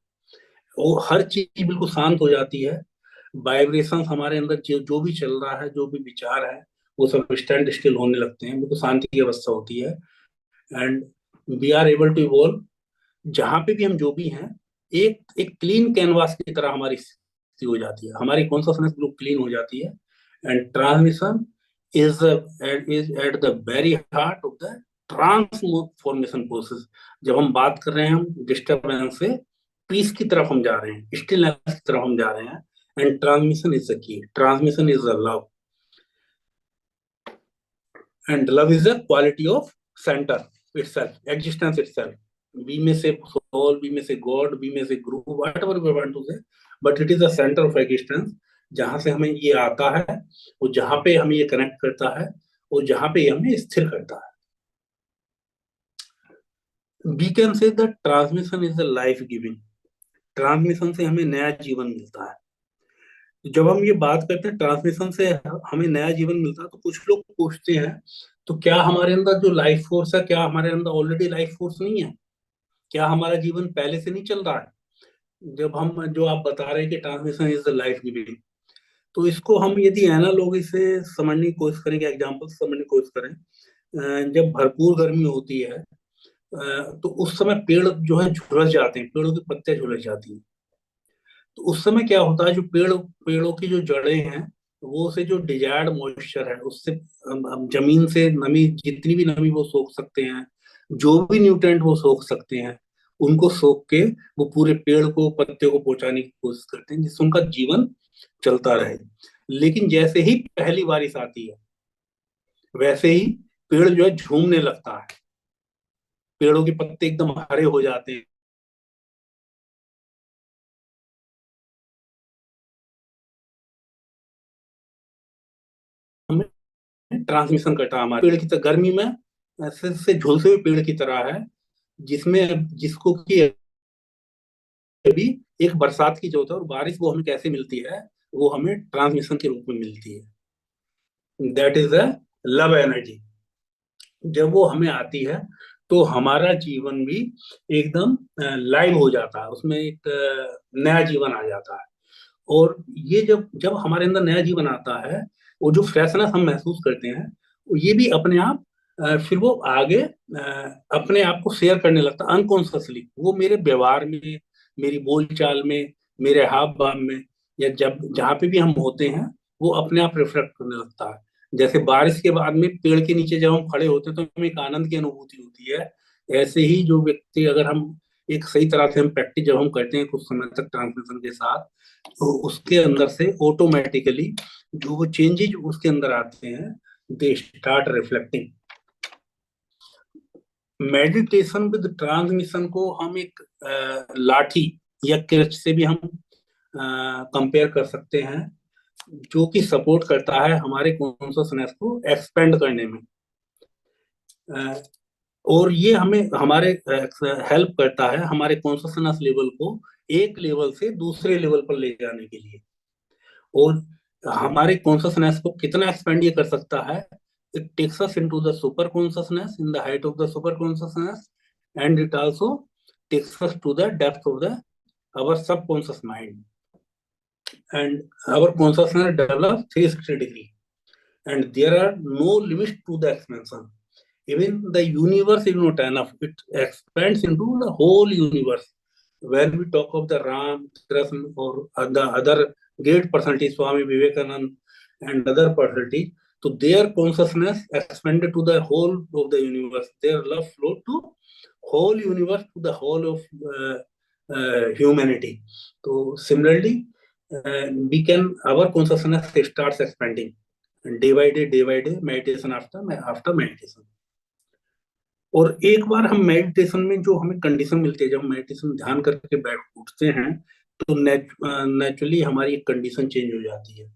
वो हर चीज बिल्कुल शांत हो जाती है। वाइब्रेशन हमारे अंदर जो जो भी चल रहा है, जो भी विचार है, वो सब स्टैंड स्टिल होने लगते हैं, बिल्कुल शांति की अवस्था होती है। And we are able to evolve, जहां पे भी हम जो भी हैं, एक एक क्लीन कैनवास की तरह हमारी स्थिति हो जाती है, हमारी कॉन्शियसनेस बिल्कुल क्लीन हो जाती है। And transmission is is at the very heart of the transformation process. जब हम बात कर रहे हैं, हम डिस्टर्बेंस से पीस की तरफ हम जा रहे हैं, स्टिलनेस की तरफ हम जा रहे हैं, and transmission is the key, transmission is the love, and love is the quality of centre itself, existence itself. We may say soul, we may say God, we may say guru, whatever we want to say, but it is the center of existence, जहां से हमें ये आता है, और जहां पे हमें ये कनेक्ट करता है, और जहां पे ये हमें स्थिर करता है। We can say that transmission is the life giving, transmission से हमें नया जीवन मिलता है। जब हम ये बात करते हैं ट्रांसमिशन से हमें नया जीवन मिलता है, तो कुछ लोग पूछते हैं, तो क्या हमारे अंदर जो लाइफ फोर्स है, क्या हमारे अंदर ऑलरेडी लाइफ फोर्स नहीं है? क्या हमारा जीवन पहले से नहीं चल रहा है? जब हम, जो आप बता रहे हैं कि transmission is the life giving, तो इसको हम यदि एनालॉगी से समझने की कोशिश करें, एग्जाम्पल से समझने की कोशिश करें, जब भरपूर गर्मी होती है, तो उस समय पेड़ जो है झुलस जाते हैं, पेड़ों की पत्तियां झुलस जाती हैं। तो उस समय क्या होता है, जो पेड़ों की जो जड़ें हैं, वो से जो डिजायर्ड मॉइस्चर है, उससे हम जमीन से नमी, जितनी भी नमी वो सोख सकते हैं, जो भी न्यूट्रेंट वो सोख सकते हैं, उनको सोख के वो पूरे पेड़ को, पत्ते को पहुंचाने की कोशिश करते हैं, जिससे उनका जीवन चलता रहे। लेकिन जैसे ही पहली बारिश आती है, वैसे ही पेड़ जो है झूमने लगता है, पेड़ों के पत्ते एकदम हरे हो जाते हैं, ट्रांसमिशन करता है हमारे पेड़ की तरह गर्मी में, ऐसे से झुलसे हुए पेड़ की तरह है, जिसमें जिसको कि अभी एक बरसात की जरूरत है, और बारिश वो हमें कैसे मिलती है, वो हमें ट्रांसमिशन के रूप में मिलती है। That is a love energy. जब वो हमें आती है, तो हमारा जीवन भी एकदम लाइव हो जाता है, उसमें एक नया जीवन आ जाता है। और ये जब जब हमारे अंदर नया जीवन आता है, वो जो फ्रेशनेस हम महसूस करते हैं, ये भी अपने आप फिर वो आगे अपने आप को शेयर करने लगता है अनकॉन्शियसली, वो मेरे व्यवहार में, मेरी बोलचाल में, मेरे हाव भाव में, या जब जहाँ पे भी हम होते हैं, वो अपने आप रिफ्लेक्ट करने लगता है। जैसे बारिश के बाद में पेड़ के नीचे जब हम खड़े होते हैं, तो हमें एक आनंद की अनुभूति होती है। ऐसे ही जो व्यक्ति, अगर हम एक सही तरह से हम प्रैक्टिस जब हम करते हैं कुछ समय तक ट्रांसमिशन के साथ, तो उसके अंदर से ऑटोमेटिकली जो वो चेंजेज उसके अंदर आते हैं, they start reflecting. Meditation with transmission को हम एक लाठी या क्रेच से भी हम कंपेयर कर सकते हैं, जो कि सपोर्ट करता है हमारे कॉन्शसनेस को एक्सपेंड करने में। अ, और ये हमें हमारे हेल्प करता है हमारे कॉन्शसनेस लेवल को एक लेवल से दूसरे लेवल पर ले जाने के लिए। और हमारे कॉन्शसनेस को कितना एक्सपेंड ये कर सकता है, it takes us into the super consciousness, in the height of the super consciousness, and it also takes us to the depth of the our subconscious mind, and our consciousness develops 360 degree, and there are no limits to the expansion. Even the universe is not enough, it expands into the whole universe. When we talk of the Ram, Krishna, or the other great personalities, Swami Vivekananda and other personalities, so their consciousness expanded to the whole of the universe, their love flowed to whole universe, to the whole of humanity. So similarly, we can, our consciousness starts expanding day by day, meditation after meditation. और एक बार हम मेडिटेशन में जो हमें कंडीशन मिलती है, जब हम मेडिटेशन ध्यान करके बैठ उठते हैं, तो नेचुरली हमारी एक कंडीशन चेंज हो जाती है।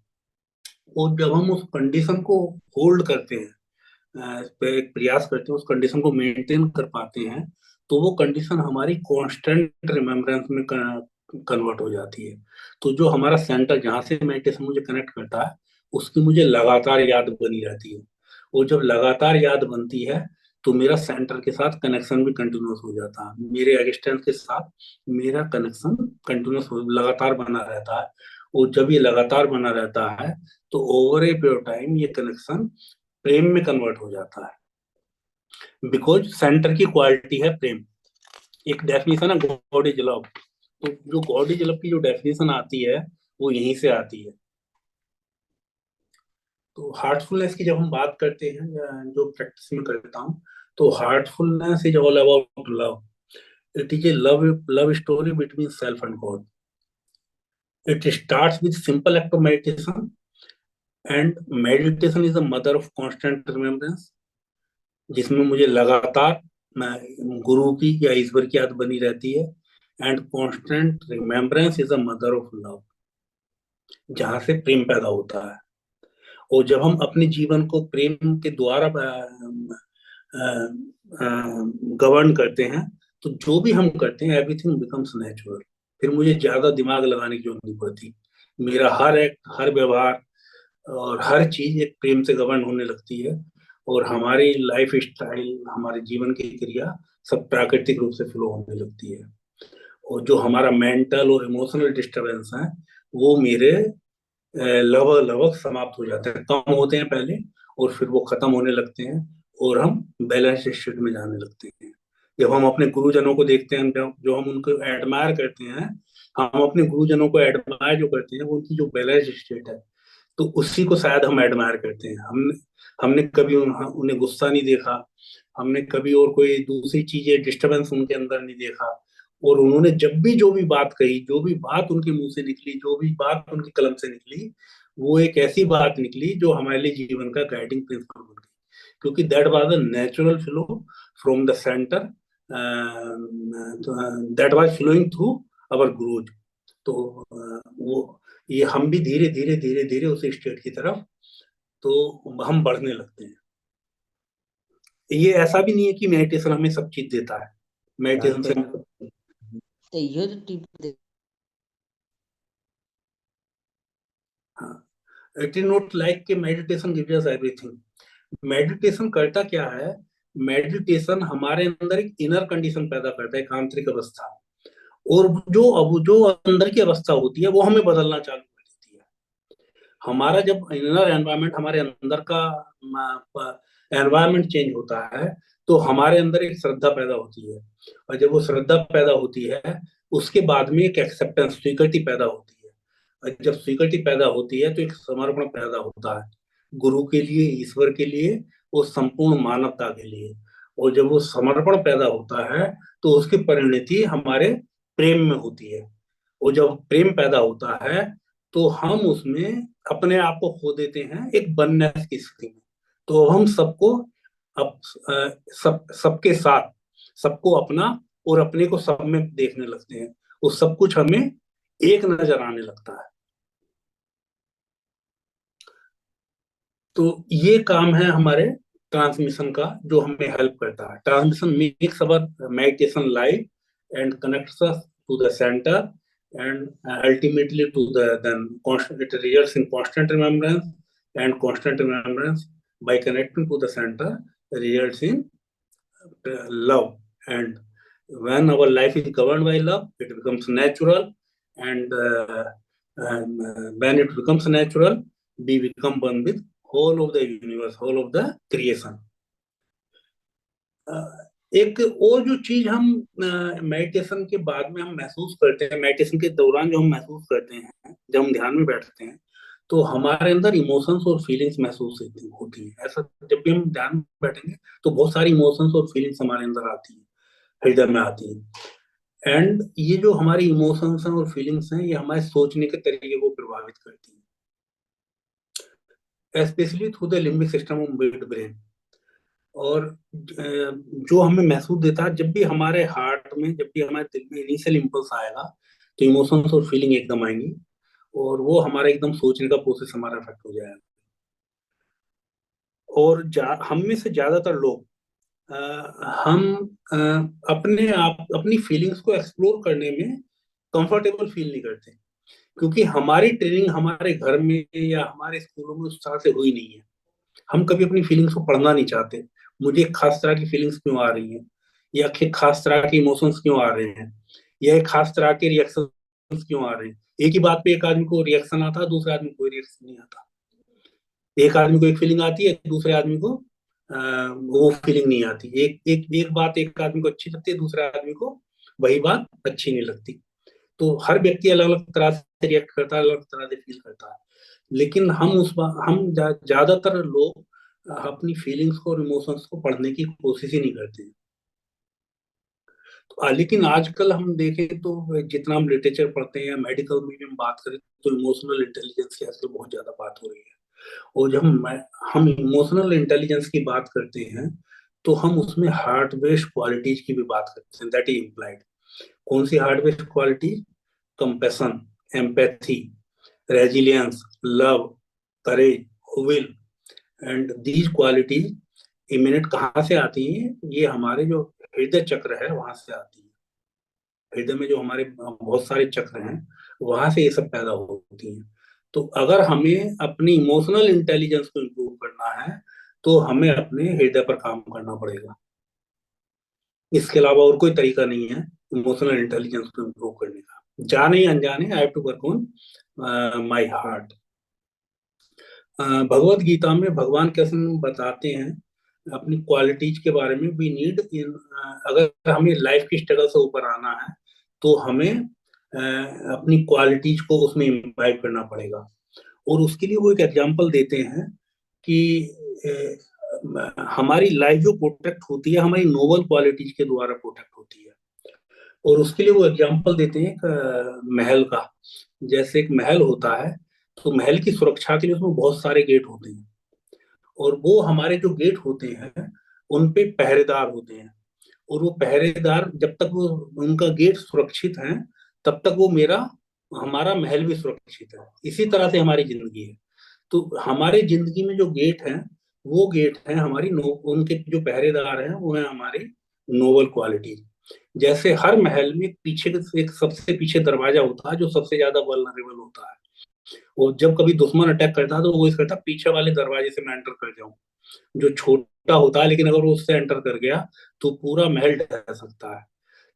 और जब हम उस कंडीशन को होल्ड करते हैं, एक प्रयास करते हैं, उस कंडीशन को मेंटेन कर पाते हैं, तो वो कंडीशन हमारी कांस्टेंट रिमेम्बरेंस में कन्वर्ट हो जाती है। तो जो हमारा सेंटर, जहाँ से मेडिटेशन मुझे कनेक्ट करता है, उसकी मुझे लगातार याद बनी रहती है। और जब लगातार याद बनती है, तो मेरा सेंटर के साथ कनेक्शन भी कंटिन्यूस हो जाता है, मेरे एग्जिस्टेंस के साथ मेरा कनेक्शन कंटिन्यूस लगातार बना रहता है। और जब ये लगातार बना रहता है, तो over a period of time ये कनेक्शन प्रेम में कन्वर्ट हो जाता है, बिकॉज सेंटर की क्वालिटी है प्रेम। एक डेफिनेशन है गॉड इज लव, तो जो गॉड इज लव की जो डेफिनेशन आती है, वो यहीं से आती है। तो हार्टफुलनेस की जब हम बात करते हैं, जो प्रैक्टिस में करता हूँ, तो Heartfulness is all about love. It is A love story between self and God. It starts with simple act of meditation, and meditation is the mother of constant remembrance, जिसमें मुझे लगातार गुरु की या ईश्वर की याद बनी रहती है। And constant remembrance is a mother of love, जहाँ से प्रेम पैदा होता है। और जब हम अपने जीवन को प्रेम के द्वारा गवर्न करते हैं, तो जो भी हम करते हैं, एवरीथिंग बिकम्स नेचुरल। फिर मुझे ज्यादा दिमाग लगाने की जरूरत नहीं पड़ती, मेरा हर एक्ट, हर व्यवहार और हर चीज एक प्रेम से गवर्न होने लगती है। और हमारी लाइफ स्टाइल, हमारे जीवन की क्रिया सब प्राकृतिक रूप से फ्लो होने लगती है। और जो हमारा मेंटल और इमोशनल डिस्टरबेंस है वो मेरे लगभग लगभग समाप्त हो जाते हैं, कम होते हैं पहले, और फिर वो खत्म होने लगते हैं, और हम बैलेंस स्टेट में जाने लगते हैं। जब हम अपने गुरुजनों को देखते हैं, जो हम उनको एडमायर करते हैं, हम अपने गुरुजनों को एडमायर जो करते हैं वो उनकी जो बैलेंस स्टेट है, तो उसी को शायद हम एडमायर करते हैं। हमने हमने कभी उन्हें गुस्सा नहीं देखा, हमने कभी और कोई दूसरी चीजें डिस्टरबेंस उनके अंदर नहीं देखा। और उन्होंने जब भी जो भी बात कही, जो भी बात उनके मुंह से निकली, जो भी बात उनकी कलम से निकली, वो एक ऐसी बात निकली जो हमारे लिए जीवन का गाइडिंग प्रिंसिपल बन गई, क्योंकि that was the natural flow from the centre, that was flowing through our gurus. तो वो ये हम भी धीरे धीरे धीरे धीरे उस स्टेट की तरफ तो हम बढ़ने लगते हैं। ये ऐसा भी नहीं है कि मेडिटेशन हमें सब चीज देता है, मेडिटेशन से हाँ, इट इज नॉट लाइक कि meditation gives us everything. Meditation करता क्या है? मेडिटेशन हमारे अंदर एक इनर कंडीशन पैदा करता है, एक आंतरिक अवस्था, और जो अंदर की अवस्था होती है वो हमें बदलना चालू कर देती है। हमारा जब इनर एनवायरनमेंट, हमारे अंदर का एनवायरनमेंट चेंज होता है, तो हमारे अंदर एक श्रद्धा पैदा होती है, और जब वो श्रद्धा पैदा होती है, उसके बाद में एक एक्सेप्टेंस, स्वीकृति पैदा होती है। और जब स्वीकृति पैदा होती है तो एक समर्पण पैदा होता है, गुरु के लिए, ईश्वर के लिए, और संपूर्ण मानवता के लिए। और जब वो समर्पण पैदा होता है तो उसकी परिणति हमारे प्रेम में होती है। और जब प्रेम पैदा होता है तो हम उसमें अपने आप को खो देते हैं एक वननेस की स्थिति में। तो अब हम सबको, अब सबके साथ, सबको अपना और अपने को सब में देखने लगते हैं, वो सब कुछ हमें एक नजर आने लगता है। तो ये काम है हमारे ट्रांसमिशन का, जो हमें हेल्प करता है। Transmission makes our meditation live and connects us to the centre, and ultimately to the then constant, it results in constant remembrance, and constant remembrance by connecting to the center results in love. And when our life is governed by love, it becomes natural, and when it becomes natural, we become one with whole of the universe, whole of the creation. एक और जो चीज हम मेडिटेशन के बाद में हम महसूस करते हैं, मेडिटेशन के दौरान जो हम महसूस करते हैं, जब हम ध्यान में बैठते हैं, तो हमारे अंदर इमोशंस और फीलिंग्स महसूस होती हैं। ऐसा जब भी हम ध्यान में बैठेंगे तो बहुत सारी इमोशंस और फीलिंग्स हमारे अंदर आती है, हृदय में आती है। एंड ये जो हमारी इमोशंस हैं और फीलिंग्स हैं, ये हमारे सोचने के तरीके को प्रभावित करती है, specially through the limbic system of mid brain. और जो हमें महसूस देता है, जब भी हमारे हार्ट में, जब भी हमारे दिल में इनिशियल इम्पल्स आएगा, तो इमोशंस और फीलिंग एकदम आएंगी, और वो हमारा एकदम सोचने का प्रोसेस हमारा अफेक्ट हो जाएगा। और हम में से ज्यादातर लोग, अ, हम अपने आप अपनी फीलिंग्स को एक्सप्लोर करने में कंफर्टेबल फील नहीं करते, क्योंकि हमारी ट्रेनिंग हमारे घर में या हमारे स्कूलों में उस तरह से हुई नहीं है। हम कभी अपनी फीलिंग्स को पढ़ना नहीं चाहते, मुझे एक खास तरह की फीलिंग्स क्यों आ रही हैं, या एक खास तरह के इमोशंस क्यों आ रहे हैं, या एक खास तरह के रिएक्शंस क्यों आ रहे हैं। एक ही बात पे एक आदमी को रिएक्शन आता है, दूसरे आदमी को कोई रिएक्शन नहीं आता। एक आदमी को एक फीलिंग आती है, दूसरे आदमी को वो फीलिंग नहीं आती। एक एक एक बात एक आदमी को अच्छी लगती है, दूसरे आदमी को वही बात अच्छी नहीं लगती। तो हर व्यक्ति अलग अलग तरह से रिएक्ट करता है, अलग अलग तरह से फील करता है। लेकिन ज्यादातर लोग अपनी फीलिंग्स को और इमोशंस को पढ़ने की कोशिश ही नहीं करते हैं। तो लेकिन आजकल हम देखें तो जितना हम लिटरेचर पढ़ते हैं या मेडिकल में भी हम बात करें, तो इमोशनल इंटेलिजेंस की आजकल बहुत ज्यादा बात हो रही है। और जब हम इमोशनल इंटेलिजेंस की बात करते हैं, तो हम उसमें हार्ट बेस्ड क्वालिटीज की भी बात करते हैं, दैट इज इम्प्लाइड। कौन सी heart based quality? Compassion, empathy, resilience, love, courage, will. And these qualities emanate कहाँ से आती हैं? ये हमारे जो हृदय चक्र है वहां से आती है। हृदय में जो हमारे बहुत सारे चक्र हैं, वहां से ये सब पैदा होती हैं। तो अगर हमें अपनी इमोशनल इंटेलिजेंस को इम्प्रूव करना है, तो हमें अपने हृदय पर काम करना पड़ेगा। इसके अलावा और कोई तरीका नहीं है इमोशनल इंटेलिजेंस को इम्प्रूव करने का। जाने या अनजाने I have to work on my heart. Bhagavad Gita में भगवान कैसे बताते हैं अपनी क्वालिटीज के बारे में। वी नीड इन, अगर हमें लाइफ की स्ट्रगल से ऊपर आना है तो हमें अपनी क्वालिटीज को उसमें इम्बाइब करना पड़ेगा। और उसके लिए वो एक एग्जांपल देते हैं कि हमारी लाइफ जो प्रोटेक्ट होती है हमारी नोबल क्वालिटीज के द्वारा प्रोटेक्ट होती है। और उसके लिए वो एग्जांपल देते हैं एक महल का। जैसे एक महल होता है तो महल की सुरक्षा के लिए उसमें बहुत सारे गेट होते हैं। और वो हमारे जो गेट होते हैं उन पे पहरेदार होते हैं। और वो पहरेदार जब तक वो उनका गेट सुरक्षित है तब तक वो मेरा हमारा महल भी सुरक्षित है। इसी तरह से हमारी जिंदगी है। तो हमारे जिंदगी में जो गेट हैं वो गेट हैं हमारी उनके जो पहरेदार हैं वो है हमारी नोबल क्वालिटी। जैसे हर महल में पीछे एक सबसे पीछे दरवाजा होता है जो सबसे ज्यादा वल्नरेबल होता है। और जब कभी दुश्मन अटैक करता है तो वो इस करता है पीछे वाले दरवाजे से मैं एंटर कर जाऊं। जो छोटा होता है लेकिन अगर वो उससे एंटर कर गया तो पूरा महल ढह सकता है।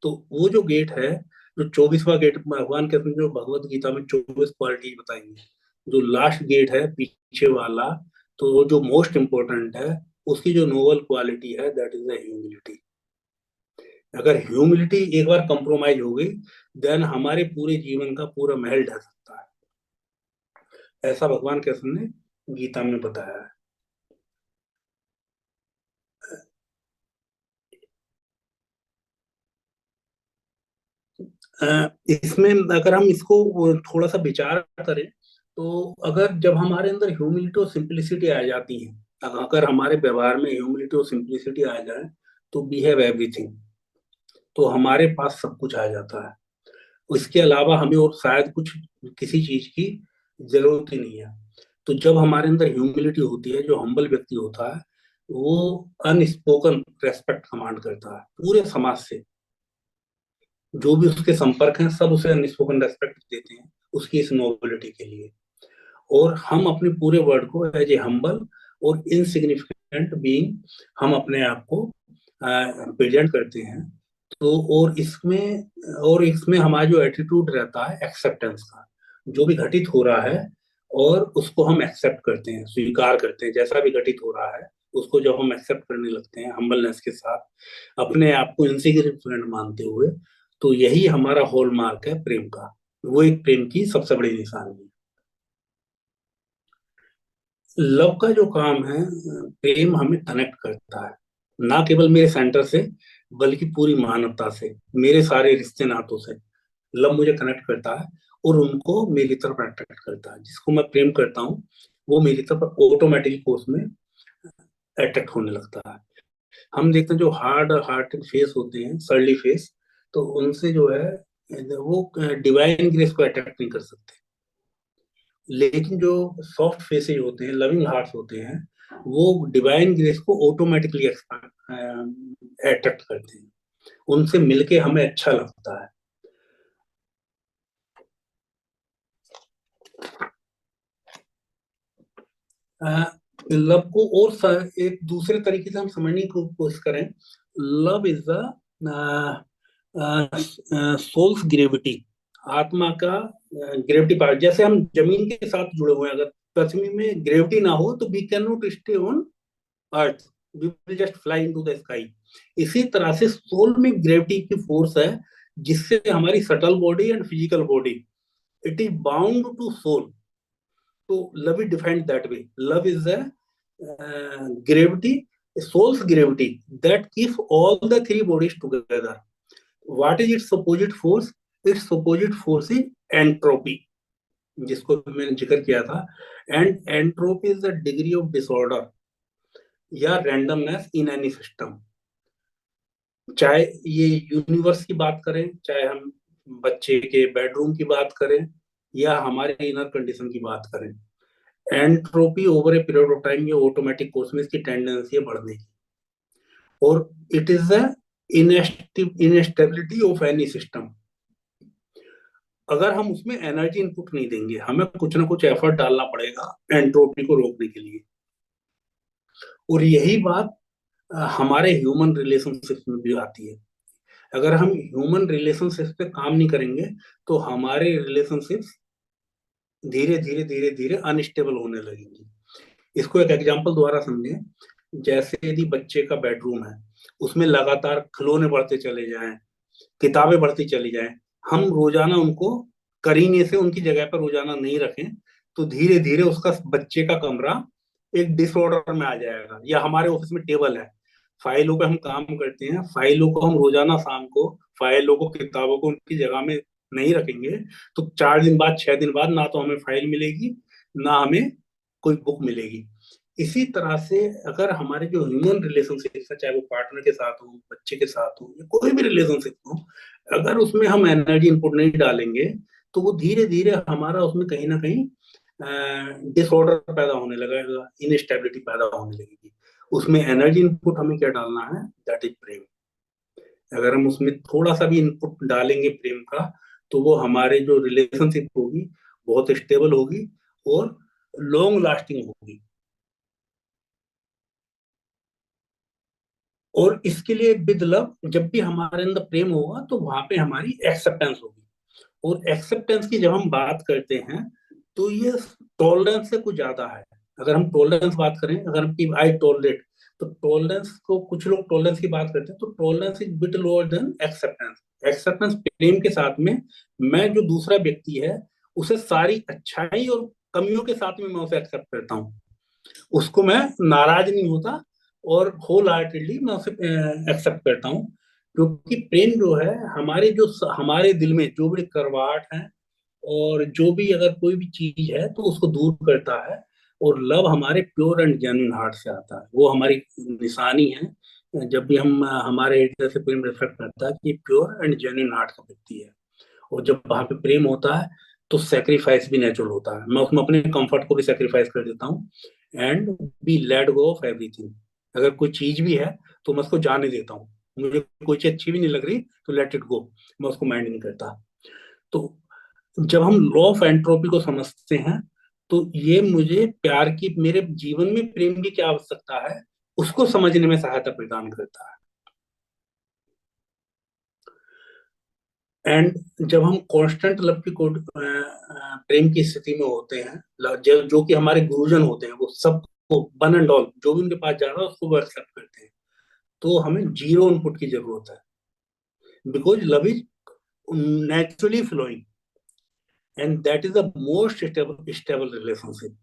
तो वो जो गेट है जो 24वां गेट भगवान कहते हैं जो भगवत गीता में 24 क्वालिटी बताएंगे। जो लास्ट गेट है पीछे वाला तो वो जो मोस्ट इम्पोर्टेंट है उसकी जो नोबल क्वालिटी है दैट इज द ह्यूमिलिटी। अगर ह्यूमिलिटी एक बार कंप्रोमाइज हो गई देन हमारे पूरे जीवन का पूरा महल ढह सकता है। ऐसा भगवान कृष्ण ने गीता में बताया है। इसमें अगर हम इसको थोड़ा सा विचार करें तो अगर जब हमारे अंदर ह्यूमिलिटी और सिंप्लिसिटी आ जाती है अगर हमारे व्यवहार में ह्यूमिलिटी और सिंप्लिसिटी आ जाए तो वी हैव एवरीथिंग। तो हमारे पास सब कुछ आ जाता है। इसके अलावा हमें और शायद कुछ किसी चीज की जरूरत ही नहीं है। तो जब हमारे अंदर ह्यूमिलिटी होती है जो हम्बल व्यक्ति होता है वो अनस्पोकन रेस्पेक्ट कमांड करता है पूरे समाज से। जो भी उसके संपर्क हैं सब उसे अनस्पोकन रेस्पेक्ट देते हैं उसकी इस नोबिलिटी के लिए। और हम अपने पूरे वर्ल्ड को एज ए हम्बल और इनसिग्निफिकेंट बीइंग हम अपने आप को प्रेजेंट करते हैं। तो और इसमें हमारा जो एटीट्यूड रहता है एक्सेप्टेंस का जो भी घटित हो रहा है और उसको हम एक्सेप्ट करते हैं स्वीकार करते हैं जैसा भी घटित हो रहा है उसको जब हम एक्सेप्ट करने लगते हैं हम्बलनेस के साथ अपने आप को इनसिग्निफिकेंट मानते हुए तो यही हमारा हॉलमार्क है प्रेम का। वो एक प्रेम की सबसे बड़ी निशानी है। लव का जो काम है प्रेम हमें कनेक्ट करता है ना केवल मेरे सेंटर से बल्कि पूरी मानवता से मेरे सारे रिश्ते नातों से। लव मुझे कनेक्ट करता है और उनको मेरी तरफ अट्रैक्ट करता है। जिसको मैं प्रेम करता हूँ वो मेरी तरफ ऑटोमेटिकली कोर्स में अट्रैक्ट होने लगता है। हम देखते हैं जो हार्ड हार्टेड फेस होते हैं सरली फेस तो उनसे जो है वो डिवाइन ग्रेस को अट्रैक्ट नहीं कर सकते। लेकिन जो सॉफ्ट फेसेज होते हैं लविंग हार्ट्स होते हैं वो डिवाइन ग्रेस को ऑटोमेटिकली अट्रैक्ट करते हैं। उनसे मिलके हमें अच्छा लगता है। लव को और एक दूसरे तरीके से हम समझने की कोशिश करें। Love is the soul's gravity. आत्मा का ग्रेविटी पावर। जैसे हम जमीन के साथ जुड़े हुए हैं अगर पृथ्वी में ग्रेविटी ना हो तो we can not stay on earth we will just fly into the sky. इसी तरह से सोल में ग्रेविटी की फोर्स है जिससे हमारी subtle body and physical body it is bound to soul. तो love is defined that way. Love is a gravity, a soul's gravity that keeps all the three bodies together. What is its opposite force? Its opposite force is entropy, जिसको मैंने जिक्र किया था। And entropy is the degree of disorder या रैंडमनेस इन एनी सिस्टम। चाहे ये यूनिवर्स की बात करें चाहे हम बच्चे के बेडरूम की बात करें या हमारे इनर कंडीशन की बात करें entropy over a period of time ये ऑटोमेटिक कोर्स में इसकी टेंडेंसी है बढ़ने की। और it is the instability of any system. अगर हम उसमें एनर्जी इनपुट नहीं देंगे हमें कुछ ना कुछ एफर्ट डालना पड़ेगा एंट्रोपी को रोकने के लिए। और यही बात हमारे ह्यूमन रिलेशनशिप में भी आती है। अगर हम ह्यूमन रिलेशनशिप पे काम नहीं करेंगे तो हमारे रिलेशनशिप्स धीरे धीरे धीरे धीरे अनस्टेबल होने लगेंगे। इसको एक एग्जांपल द्वारा समझें। जैसे यदि बच्चे का बेडरूम है, उसमें लगातार खिलौने बढ़ते चले जाएं, किताबें बढ़ती चली जाएं, हम रोजाना उनको करीने से उनकी जगह पर रोजाना नहीं रखें, तो धीरे धीरे उसका बच्चे का कमरा एक डिसऑर्डर में आ जाएगा। या हमारे ऑफिस में टेबल है, फाइलों पे हम काम करते हैं, फाइलों को हम रोजाना शाम को, फाइलों को, किताबों को उनकी जगह में नहीं रखेंगे, तो 4 दिन बाद, 6 दिन बाद ना तो हमें फाइल मिलेगी, ना हमें कोई बुक मिलेगी। इसी तरह से अगर हमारे जो ह्यूमन रिलेशनशिप है, चाहे वो पार्टनर के साथ हो, बच्चे के साथ हो, या कोई भी रिलेशनशिप हो, अगर उसमें हम एनर्जी इनपुट नहीं डालेंगे तो वो धीरे धीरे हमारा उसमें कहीं ना कहीं डिसऑर्डर पैदा होने लगेगा, इनस्टेबिलिटी पैदा होने लगेगी। उसमें एनर्जी इनपुट हमें क्या डालना है? दैट इज प्रेम। अगर हम उसमें थोड़ा सा भी इनपुट डालेंगे प्रेम का, तो वो हमारे जो रिलेशनशिप होगी बहुत स्टेबल होगी और लॉन्ग लास्टिंग होगी। और इसके लिए विद लव, जब भी हमारे अंदर प्रेम होगा तो वहां पे हमारी एक्सेप्टेंस होगी। और एक्सेप्टेंस की जब हम बात करते हैं तो ये टॉलरेंस से कुछ ज्यादा है। अगर हम टॉलरेंस बात करें, अगर हम की आई टॉलरेट, तो टॉलरेंस को कुछ लोग टॉलरेंस की बात करते हैं, तो tolerance is bit lower than acceptance. Acceptance प्रेम के साथ में मैं जो दूसरा व्यक्ति है उसे सारी अच्छाई और कमियों के साथ में मैं उसे एक्सेप्ट करता हूँ, उसको मैं नाराज नहीं होता और होल हार्टेडली मैं उसे एक्सेप्ट करता हूँ। क्योंकि प्रेम जो है हमारे जो हमारे दिल में जो भी करवाहट है और जो भी अगर कोई भी चीज है तो उसको दूर करता है। और लव हमारे प्योर एंड जेन्युइन हार्ट से आता है, वो हमारी निशानी है। जब भी हम हमारे हृदय से प्रेम रिफ्लेक्ट करता है कि प्योर एंड जेन्युइन हार्ट का व्यक्ति है। और जब वहां पे प्रेम होता है तो सेक्रीफाइस भी नेचुरल होता है, मैं उसमें अपने कंफर्ट को भी सेक्रीफाइस कर देता हूँ। And be let go of everything. अगर कोई चीज भी है तो मैं उसको जाने देता हूँ। मुझे कोई चीज अच्छी भी नहीं लग रही तो लेट इट गो, मैं उसको माइंड नहीं करता। तो जब हम लॉ ऑफ एंट्रोपी को समझते हैं तो ये मुझे प्यार की, मेरे जीवन में प्रेम की क्या आवश्यकता है उसको समझने में सहायता प्रदान करता है। एंड जब हम कांस्टेंट लव की प्रेम की स्थिति में होते हैं, जो कि हमारे गुरुजन होते हैं, वो सबको वन एंड ऑल जो भी उनके पास जा रहा है उसको वो एक्सेप्ट करते हैं, तो हमें जीरो इनपुट की जरूरत है। Because love is naturally flowing and that is the most stable relationship.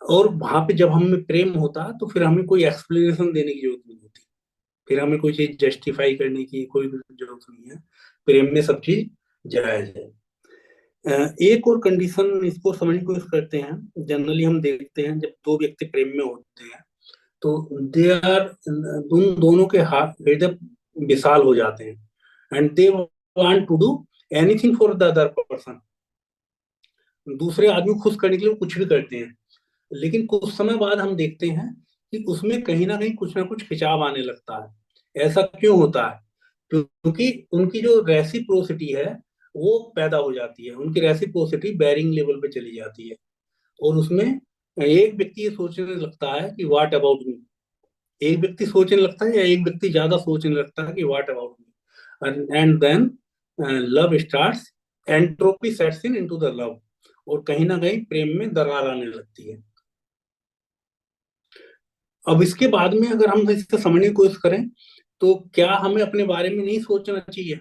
और वहां पे जब हमें प्रेम होता है तो फिर हमें कोई एक्सप्लेनेशन देने की जरूरत नहीं होती, फिर हमें कोई चीज जस्टिफाई करने की कोई भी जरूरत नहीं है। प्रेम में सब चीज जायज है। एक और कंडीशन इसको समझने की कोशिश करते हैं। जनरली हम देखते हैं जब दो व्यक्ति प्रेम में होते हैं तो दे आर, उन दोनों के हाथ हृदय विशाल हो जाते हैं and they want to do anything for the other person. दूसरे आदमी को खुश करने के लिए वो कुछ भी करते हैं। लेकिन कुछ समय बाद हम देखते हैं कि उसमें कहीं ना कुछ खिंचाव आने लगता है। ऐसा क्यों होता है? क्योंकि उनकी जो रेसिप्रोसिटी है वो पैदा हो जाती है, उनकी रेसिप्रोसिटी बैरिंग लेवल पे चली जाती है। और उसमें एक व्यक्ति ये सोचने लगता है कि व्हाट अबाउट मी, एक व्यक्ति सोचने लगता है या एक व्यक्ति ज्यादा सोचने लगता है कि what about me, and then love starts, entropy sets in into the love, और कहीं ना कहीं प्रेम में दरार आने लगती है। अब इसके बाद में अगर हम इससे समझने की कोशिश करें तो क्या हमें अपने बारे में नहीं सोचना चाहिए?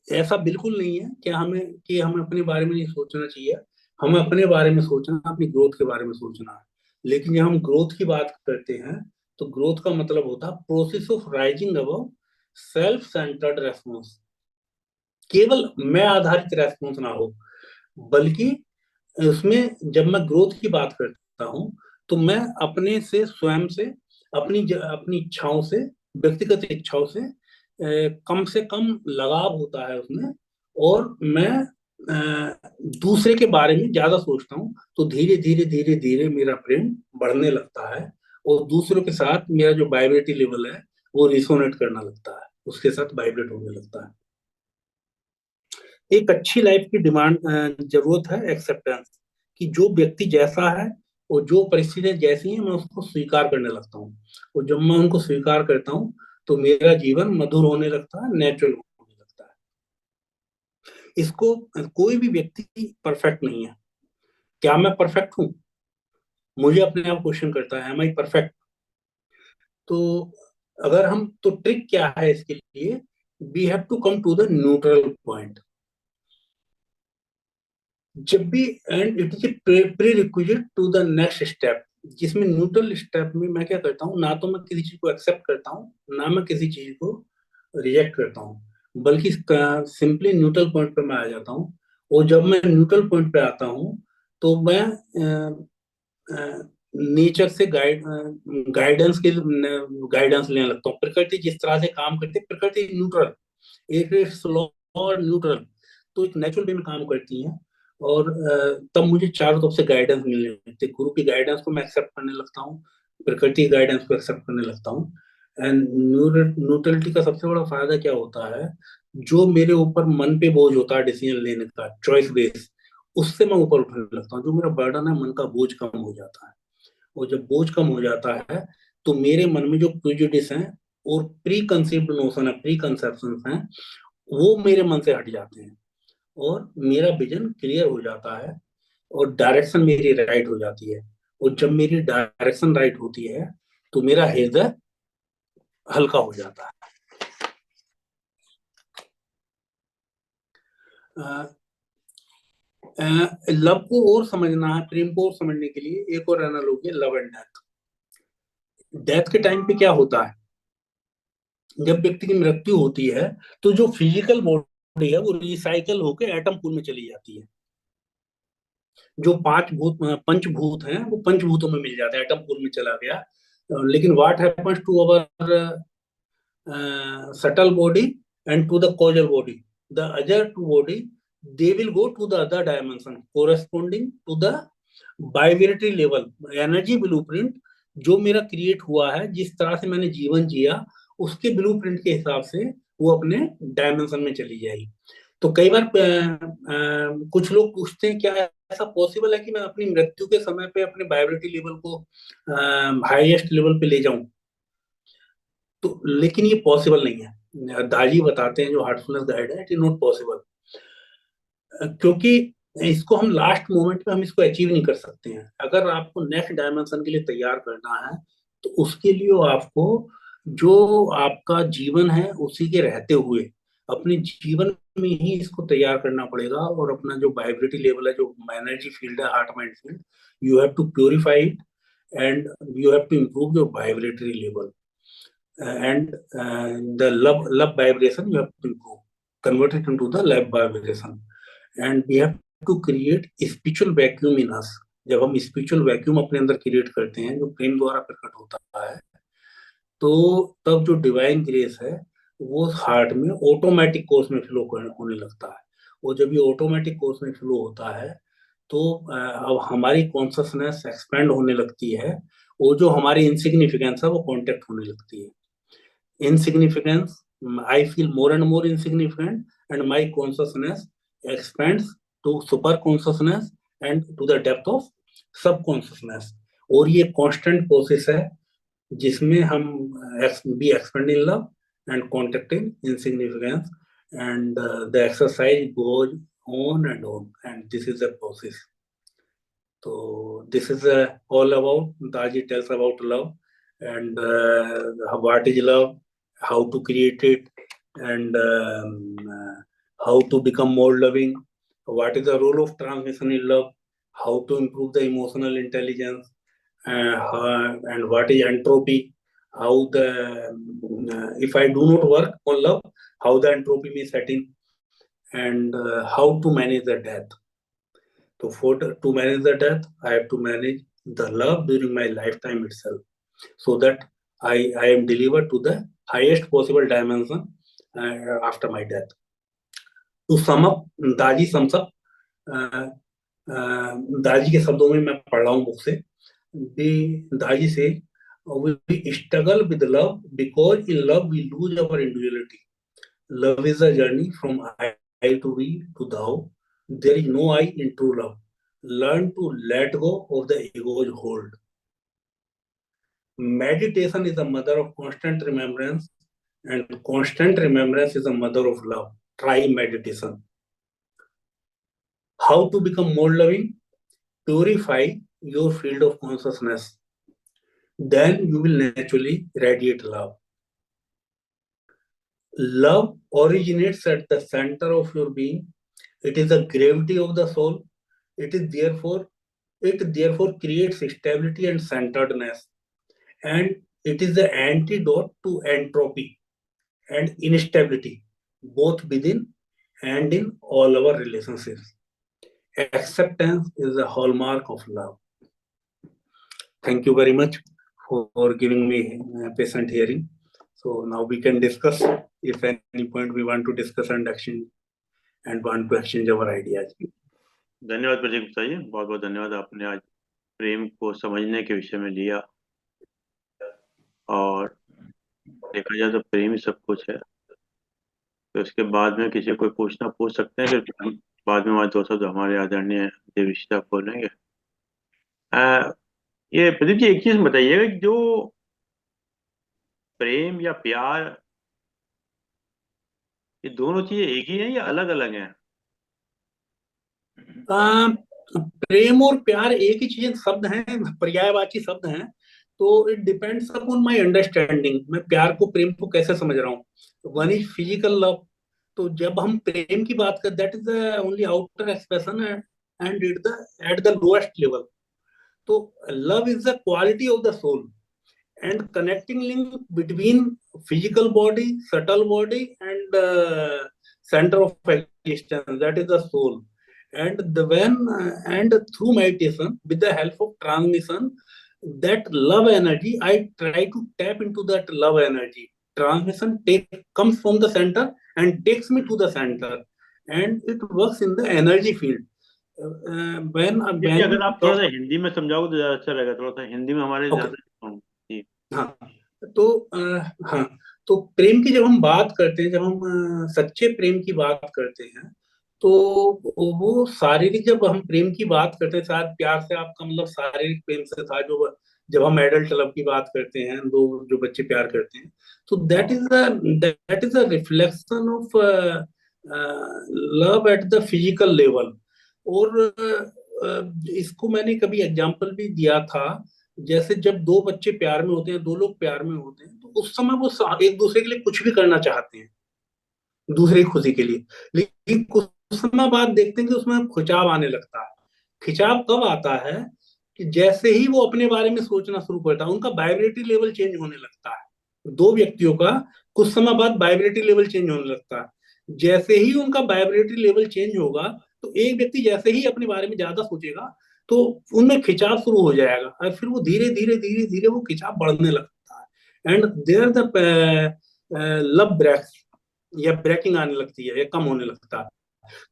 ऐसा बिल्कुल नहीं है क्या हमें कि हमें अपने बारे में नहीं सोचना चाहिए। हमें अपने बारे में सोचना, अपनी ग्रोथ के बारे में सोचना है। लेकिन जब हम ग्रोथ की बात करते हैं तो ग्रोथ का मतलब होता है process of rising above self centred response. केवल मैं आधारित रेस्पॉन्स ना हो, बल्कि उसमें जब मैं ग्रोथ की बात करता हूँ तो मैं अपने से अपनी इच्छाओं से, व्यक्तिगत इच्छाओं से कम लगाव होता है उसमें। और मैं दूसरे के बारे में ज्यादा सोचता हूँ, तो धीरे धीरे धीरे धीरे मेरा प्रेम बढ़ने लगता है और दूसरों के साथ मेरा जो वाइब्रेटी लेवल है वो रिसोनेट करना लगता है, उसके साथ वाइब्रेट होने लगता है। एक अच्छी लाइफ की डिमांड जरूरत है एक्सेप्टेंस, कि जो व्यक्ति जैसा है और जो परिस्थितियां जैसी हैं मैं उसको स्वीकार करने लगता हूँ। और जब मैं उनको स्वीकार करता हूँ तो मेरा जीवन मधुर होने लगता है, नेचुरल होने लगता है। इसको कोई भी व्यक्ति परफेक्ट नहीं है। क्या मैं परफेक्ट हूँ? मुझे अपने आप क्वेश्चन करता है, एम आई परफेक्ट? तो अगर हम, तो ट्रिक क्या है इसके लिए? We have to come to the neutral point जब भी, and it is prerequisite to the next step, जिसमें न्यूट्रल स्टेप में मैं क्या करता हूँ, ना तो मैं किसी चीज को एक्सेप्ट करता हूँ, ना मैं किसी चीज को रिजेक्ट करता हूँ, बल्कि सिंपली न्यूट्रल पॉइंट पे मैं आ जाता हूँ। और जब मैं न्यूट्रल पॉइंट पे आता हूँ तो मैं नेचर से गाइडेंस के गाइडेंस लेने लगता हूँ। प्रकृति जिस तरह से काम करती है, प्रकृति न्यूट्रल, एक स्लो और न्यूट्रल, तो एक नेचुरल वे में काम करती है। और तब मुझे चारों तरफ से गाइडेंस मिलने लगती है। गुरु की गाइडेंस को मैं एक्सेप्ट करने लगता हूँ, प्रकृति की गाइडेंस को एक्सेप्ट करने लगता हूँ। एंड न्यूट्रलिटी का सबसे बड़ा फायदा क्या होता है? जो मेरे ऊपर मन पे बोझ होता है डिसीजन लेने का, चॉइस बेस, उससे मैं ऊपर उठने लगता हूँ। जो मेरा बर्डन है, मन का बोझ कम हो जाता है। और जब बोझ कम हो जाता है तो मेरे मन में जो प्रिजुडिस हैं और प्री कंसीव्ड नोशन है, प्री कंसेप्शन हैं, वो मेरे मन से हट जाते हैं और मेरा विजन क्लियर हो जाता है और डायरेक्शन मेरी राइट हो जाती है। और जब मेरी डायरेक्शन राइट होती है तो मेरा हृदय हल्का हो जाता है। लव को और समझना है, प्रेम को और समझने के लिए एक और एनालॉजी है, लव एंड डेथ। डेथ के टाइम पे क्या होता है? जब व्यक्ति की मृत्यु होती है तो जो फिजिकल बॉडी है वो रिसाइकल होकर एटम पूल में चली जाती है। जो पांच भूत, पंचभूत हैं, वो पंचभूतों में मिल जाता है, एटम पूल में चला गया। लेकिन what happens to our subtle body and to the causal body. The other two body, they will go to the other dimension corresponding to the vibratory level, energy blueprint जो मेरा क्रिएट हुआ है, जिस तरह से मैंने जीवन जिया, उसके ब्लूप्रिंट के हिसाब से वो अपने डायमेंशन में चली जाएगी। तो कई बार कुछ लोग पूछते हैं क्या ऐसा पॉसिबल है कि मैं अपनी मृत्यु के समय पे अपने वाइब्रेटरी लेवल को हाईएस्ट लेवल पे ले जाऊं? तो लेकिन ये पॉसिबल नहीं है। दाजी बताते हैं, जो हार्टफुलनेस गाइड है, इट इज नॉट पॉसिबल, क्योंकि इसको हम लास्ट मोमेंट में हम इसको अचीव नहीं कर सकते हैं। अगर आपको नेक्स्ट डायमेंशन के लिए तैयार करना है तो उसके लिए आपको जो आपका जीवन है उसी के रहते हुए अपने जीवन में ही इसको तैयार करना पड़ेगा। और अपना जो वाइब्रेटरी लेवल है, जो एनर्जी फील्ड है, heart mind field, you have to purify it and you have to improve your vibratory level and the love vibration you have to improve, convert it into the love vibration, and we have to create spiritual vacuum in us। जब हम स्पिरिचुअल वैक्यूम अपने अंदर क्रिएट करते हैं, जो प्रेम द्वारा प्रकट होता है, तो तब जो डिवाइन ग्रेस है वो हार्ट में ऑटोमेटिक कोर्स में फ्लो होने लगता है। और जब ये ऑटोमेटिक कोर्स में फ्लो होता है तो अब हमारी कॉन्शसनेस एक्सपेंड होने लगती है, और जो हमारी इनसिग्निफिकेंस है वो कॉन्टेक्ट होने लगती है। Insignificance, I feel more and more insignificant, and my consciousness expands to super consciousness and to the depth of subconsciousness। और ये constant process है जिसमें हम be expand in love and contact in insignificance, and the exercise goes on, and this is the process। So this is all about, Daji tells about love, and what is love, how to create it, and how to become more loving, what is the role of transmission in love, how to improve the emotional intelligence, and what is entropy, how the if I do not work on love, how the entropy may set in, and how to manage the death। So to manage the death, I have to manage the love during my lifetime itself, so that I am delivered to the highest possible dimension after my death। To sum up, Daji sums up, दाजी के शब्दों में मैं पढ़ रहा हूँ बुक से। दाजी से, we struggle with love because in love we lose our individuality। Love is a journey from I to be to thou. There is no I in true love. Learn to let go of the ego's hold. Meditation is the mother of constant remembrance, and constant remembrance is the mother of love. Try meditation. How to become more loving? Purify your field of consciousness. Then you will naturally radiate love. Love originates at the center of your being. It is the gravity of the soul. It therefore creates stability and centeredness. And it is the antidote to entropy and instability, both within and in all our relationships. Acceptance is the hallmark of love. Thank you very much for giving me patient hearing. So now we can discuss if any point we want to discuss and want to exchange our ideas. धन्यवाद प्रदीप गुप्ता जी, बहुत बहुत धन्यवाद। आपने आज प्रेम को समझने के विषय में लिया, और देखा जाए तो प्रेम ही सब कुछ है। तो इसके बाद में किसी कोई पूछना पूछ सकते हैं, फिर बाद में हमारे दोस्तों जो हमारे आदरणीय देवीशिता बोलेंगे। ये प्रदीप जी एक चीज बताइएगा, जो प्रेम या प्यार, ये दोनों चीजें एक ही हैं या अलग अलग हैं? प्रेम और प्यार एक ही चीज शब्द हैं, पर्यायवाची शब्द हैं। तो it depends upon my understanding, मैं प्यार को प्रेम को कैसे समझ रहा हूँ। One is physical love. तो जब हम प्रेम की बात करते, that is the only outer expression and at the lowest level. तो love is the quality of the soul and connecting link between physical body, subtle body, and center of existence, that is the soul. And through meditation, with the help of transmission, that love energy, I try to tap into that love energy. Transmission comes from the center and takes me to the center, and it works in the energy field. When अगर आप थोड़ा सा हिंदी में समझाओगे तो ज्यादा अच्छा रहेगा। थोड़ा सा हिंदी में हमारे ज्यादा। हाँ, तो हाँ, तो प्रेम की जब हम बात करते हैं, जब हम सच्चे प्रेम की बात करते हैं, तो वो शारीरिक, जब हम प्रेम की बात करते हैं, शायद प्यार से आपका मतलब शारीरिक प्रेम से था, जो जब हम एडल्ट लव की बात करते हैं, दो जो बच्चे प्यार करते हैं, तो that is a reflection of love at the physical level. और इसको मैंने कभी एग्जाम्पल भी दिया था, जैसे जब दो बच्चे प्यार में होते हैं, दो लोग प्यार में होते हैं, तो उस समय वो एक दूसरे के लिए कुछ भी करना चाहते हैं, दूसरे की खुशी के लिए। लेकिन कुछ समय बाद देखते हैं कि उसमें खिंचाव आने लगता है। खिंचाव कब आता है? कि जैसे ही वो अपने बारे में सोचना शुरू करता है, उनका वाइब्रेटरी लेवल चेंज होने लगता है। दो व्यक्तियों का कुछ समय बाद वाइब्रेटरी लेवल चेंज होने लगता है। जैसे ही उनका वाइब्रेटरी लेवल चेंज होगा, तो एक व्यक्ति जैसे ही अपने बारे में ज्यादा सोचेगा, तो उनमें खिंचाव शुरू हो जाएगा, और फिर वो धीरे धीरे धीरे धीरे वो खिंचाव बढ़ने लगता है। And there the love breaks, या ब्रेकिंग आने लगती है, या कम होने लगता है।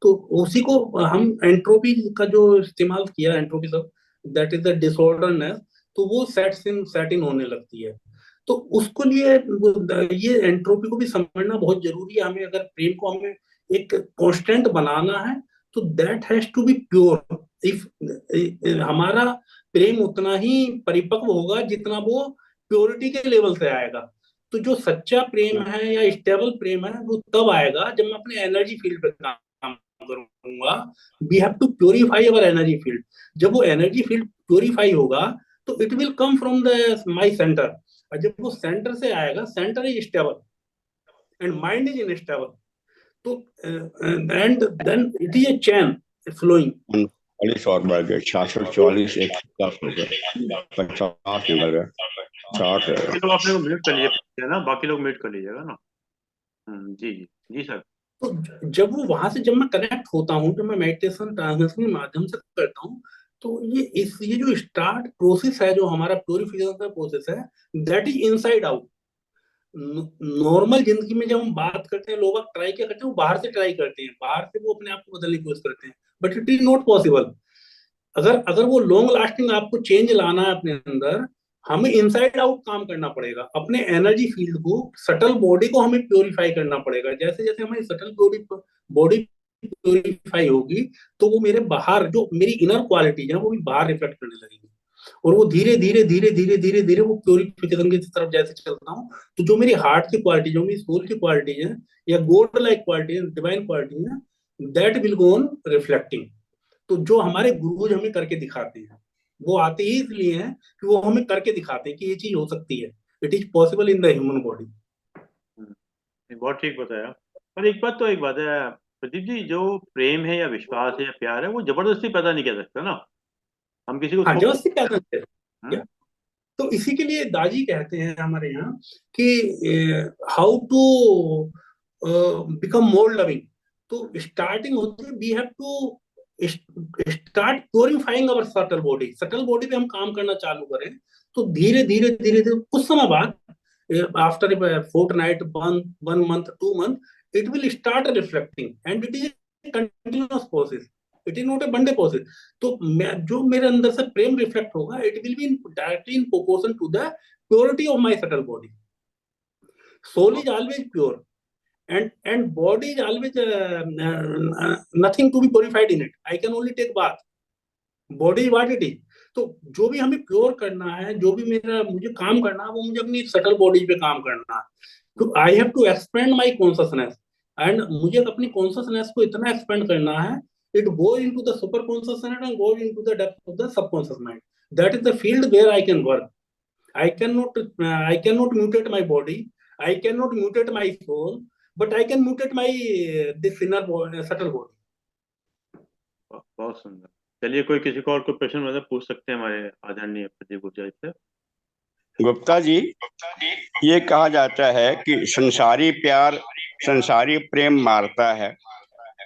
तो उसी को हम एंट्रोपी का जो इस्तेमाल किया, एंट्रोपी सब, दैट इज द डिसऑर्डरनेस, तो वो सेट इन होने लगती है। तो उसको लिए ये एंट्रोपी को भी समझना बहुत जरूरी है। हमें अगर प्रेम को हमें एक कांस्टेंट बनाना है, तो that has to be pure. If हमारा प्रेम उतना ही परिपक्व होगा जितना वो प्योरिटी के लेवल से आएगा। तो जो सच्चा प्रेम है या स्टेबल प्रेम है, वो तब आएगा जब मैं अपने एनर्जी फील्ड पे काम करूंगा। We have to purify our energy field. जब वो एनर्जी फील्ड प्योरीफाई होगा, तो it will come from the my centre. और जब वो सेंटर से आएगा, centre is stable and mind is unstable. तो and then it is a chain flowing. 40 और बढ़ गए, 640, 110 हो गए, 50 निकल गए, 60। तो आप लोग म्यूट कर लीजिए ना, बाकी लोग म्यूट कर लीजिएगा ना। जी जी जी सर। तो जब वो वहां से, जब मैं कनेक्ट होता हूँ, जब मैं मेडिटेशन ट्रांसलेशन के माध्यम से करता हूँ, तो ये जो स्टार्ट प्रोसेस है, जो हमारा प्योरिफिकेशन का प्रोसेस है, that is inside out. Normal जिंदगी में जब हम बात करते हैं, लोग ट्राई क्या करते हैं, वो बाहर से ट्राई करते हैं, बाहर से वो अपने आप को बदलने की कोशिश करते हैं, but it is not possible. अगर अगर वो लॉन्ग लास्टिंग आपको चेंज लाना है अपने अंदर, हमें इनसाइड आउट काम करना पड़ेगा। अपने एनर्जी फील्ड को, सटल बॉडी को हमें प्योरीफाई करना पड़ेगा। जैसे जैसे हमारी सटल बॉडी प्योरीफाई होगी तो वो मेरे बाहर जो मेरी इनर क्वालिटीज है वो भी बाहर रिफ्लेक्ट करने लगेगी, और वो धीरे धीरे धीरे धीरे धीरे धीरे वो प्योरिफिकेशन की तरफ जैसे चलता हूँ, तो जो मेरी हार्ट की क्वालिटी, जो मेरी सोल की क्वालिटी है, या गॉड लाइक क्वालिटी है, डिवाइन क्वालिटी है, that will go on reflecting. तो जो हमारे गुरुज हमें करके दिखाते हैं, वो आते ही इसलिए हैं कि वो हमें करके दिखाते हैं कि ये चीज हो सकती है, it is possible in the human body. ये बहुत ठीक बताया। पर एक बात है प्रदीप जी, जो प्रेम है या विश्वास है या प्यार है, वो जबरदस्ती पैदा नहीं कर सकता ना। हम किसी को हाँ, थोप। जबरदस्ती पैदा नहीं हम्म, है। तो इसी के लिए दाजी कहते हैं हमारे यहाँ कि how to become more loving. तो स्टार्टिंग होती है, we have to start purifying our subtle body. Subtle body पे हम काम करना चालू करें तो धीरे धीरे धीरे धीरे कुछ समय बाद, after a fortnight, one month, 2 month, it will start reflecting and it is continuous process, it is not a one day process. तो जो मेरे अंदर से प्रेम रिफ्लेक्ट होगा, it will be directly in proportion to the purity of my subtle body. Soul is always pure, and body is always nothing to be purified in it. I can only take bath. Body is what it is. तो जो भी हमें प्योर करना है, जो भी मेरा मुझे काम करना है, वो मुझे अपनी सटल बॉडी पे काम करना है। तो I have to expand my consciousness, and मुझे अपनी कॉन्शियसनेस को इतना एक्सपेंड करना है, it goes into the super consciousness and goes into the depth of the subconscious mind. That is the field where I can work. I cannot mutate my body, I cannot mutate my soul, but I can mutate my this inner body, subtle body. बहुत सुंदर। चलिए, कोई किसी को और कोई प्रश्न मतलब पूछ सकते हैं हमारे आदरणीय प्रदीप गुप्ता जी से। गुप्ता जी, ये कहा जाता है कि संसारी प्यार, संसारी प्रेम मारता है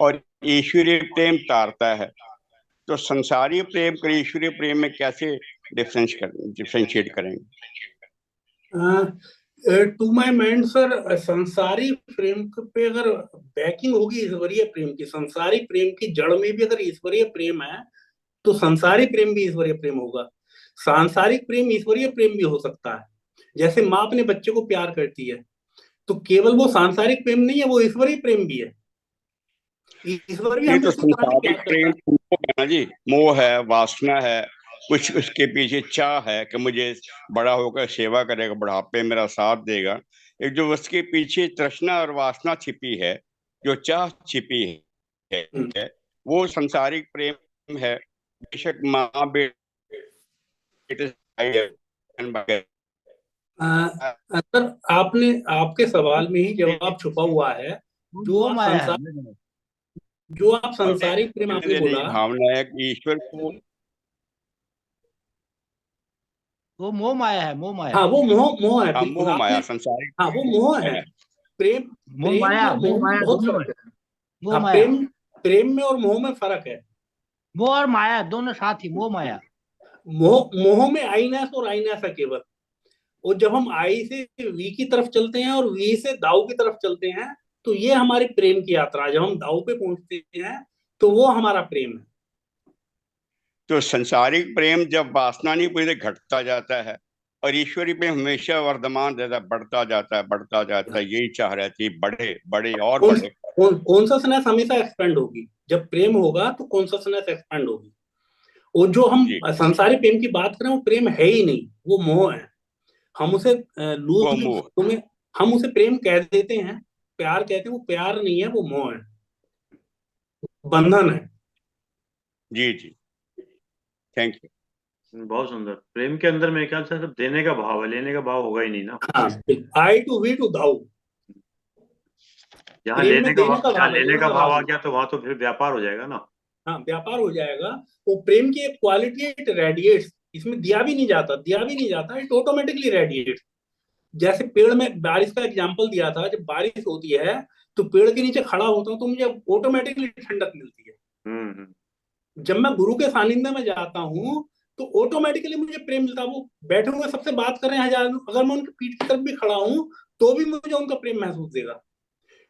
और ईश्वरीय प्रेम तारता है। तो संसारी प्रेम और ईश्वरीय प्रेम में कैसे डिफरेंशिएट करेंगे? टू माय माइंड सर, संसारी प्रेम पे अगर बैकिंग होगी ईश्वरीय प्रेम की, संसारी प्रेम की जड़ में भी अगर ईश्वरीय प्रेम है, तो संसारी प्रेम भी ईश्वरीय प्रेम होगा। सांसारिक प्रेम ईश्वरीय प्रेम भी हो सकता है। जैसे माँ अपने बच्चे को प्यार करती है, तो केवल वो सांसारिक प्रेम नहीं है, वो ईश्वरीय प्रेम भी है। ईश्वर भी ये हमें तो उसी तरह से संसारिक प्यार करता प्रेम है। मोह है ना जी, मोह है, वासना है, कुछ उसके पीछे चाह है कि मुझे बड़ा होकर सेवा करेगा, बुढ़ापे मेरा साथ देगा। एक जो उसके पीछे तृष्णा और वासना छिपी है, जो चाह छिपी है, वो संसारिक प्रेम है। बेशक माँ बेटे सर, आपने आपके सवाल में ही जवाब छुपा हुआ है। जो वो आप माया है। संसार जो आप संसारिक प्रेम आपने बोला, भावना है कि ईश्वर को, वो मोह माया है, मोह माया। हाँ वो मोह मोह है, बिल्कुल मोह आपने, माया संसारिक हाँ वो मोह है। है। प्रेम मोह प्रेम माया, और मोह मोह में माया बहुत दोनों फर्क है। है। मोह हाँ, माया, प्रेम में और मोह में फर्क है। मोह और माया दोनों साथ ही, मोह माया। मोह में आईनेस और आईनेस है केवल। और जब हम आई से वी की तरफ चलते हैं और वी से दाऊ की तरफ चलते हैं, तो ये हमारी प्रेम की यात्रा है। जब हम दाऊ पे पहुंचते हैं, तो वो हमारा प्रेम है। तो संसारिक प्रेम जब वासना नहीं पूरी घटता जाता है, और ईश्वरी प्रेम हमेशा वर्धमान रहता है, बढ़ता जाता है, बढ़ता जाता है। यही चाह रहती है, बढ़े बढ़े और बढ़े। कॉन्शसनेस हमेशा एक्सपेंड होगी। जब प्रेम होगा तो कॉन्शसनेस एक्सपेंड होगी। और जो हम जी, संसारिक प्रेम की बात करें, वो प्रेम है ही नहीं, वो मोह है। हम उसे वो लूज मोह। शब्दों में हम उसे प्रेम कह देते हैं, प्यार कहते हैं, वो प्यार नहीं है, वो मोह है, बंधन है। जी जी, थैंक यू। बहुत सुंदर। प्रेम के अंदर मेरे ख्याल से सिर्फ देने का भाव है, लेने का भाव होगा ही नहीं ना। हाँ, आई टू वी टू दाऊ। जहाँ प्रेम में देने का जहाँ भाव है, लेने लेने का का भाव भाव आ नहीं। गया तो वहां तो फिर व्यापार हो जाएगा ना। हाँ, व्यापार हो जाएगा। वो प्रेम की एक क्वालिटी है, इट रेडिएट्स। इसमें दिया भी नहीं जाता, इट ऑटोमेटिकली रेडिएट्स। जैसे पेड़ में बारिश का एग्जाम्पल दिया था, जब बारिश होती है तो पेड़ के नीचे खड़ा होता हूँ तो मुझे ऑटोमेटिकली ठंडक मिलती है। हम्म। जब मैं गुरु के सानिध्य में जाता हूँ, तो ऑटोमेटिकली मुझे प्रेम मिलता है। वो बैठे हुए सबसे बात कर रहे हैं हजार, अगर मैं उनकी पीठ की तरफ भी खड़ा हूँ, तो भी मुझे उनका प्रेम महसूस देगा।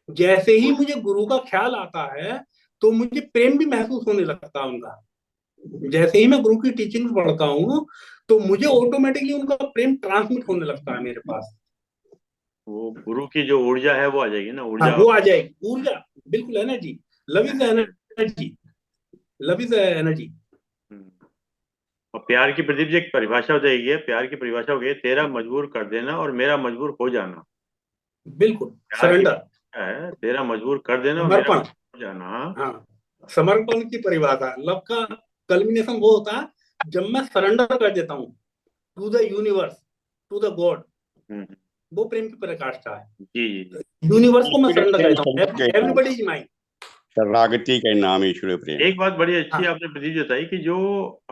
जैसे ही मुझे गुरु का ख्याल आता है, तो मुझे प्रेम भी महसूस होने लगता है उनका। जैसे ही मैं गुरु की टीचिंग पढ़ता हूँ, तो मुझे ऑटोमेटिकली उनका प्रेम ट्रांसमिट होने लगता है मेरे पास। वो गुरु की जो ऊर्जा है वो आ जाएगी ना, हाँ, ऊर्जा। वो आ जाएगी ऊर्जा, बिल्कुल energy. Love is energy, love is energy. और प्यार की प्रदीप जी एक परिभाषा हो जाएगी है, प्यार की परिभाषा हो गई है, तेरा मजबूर कर देना और मेरा मजबूर हो जाना। बिल्कुल, प्यार की सरेंडर, परिभाषा है तेरा मजबूर कर देना और मेरा समर्पण। मजबूर हो जाना। हाँ। हाँ, समर्पण की परिभाषा। लव का कल्मिनेशन वो होता है जब मैं सरेंडर कर देता हूँ to the universe, to the god. Hmm, वो प्रेम की पराकाष्ठा है। जी जी जी। यूनिवर्स को मैं ईश्वरीय सरेंडर प्रेम करता हूँ, शब्द के नाम, एवरीबॉडी इज माइन। शरणागति के नाम ईश्वरीय प्रेम। एक बात बड़ी अच्छी हाँ, आपने प्रदीप जी बताई कि जो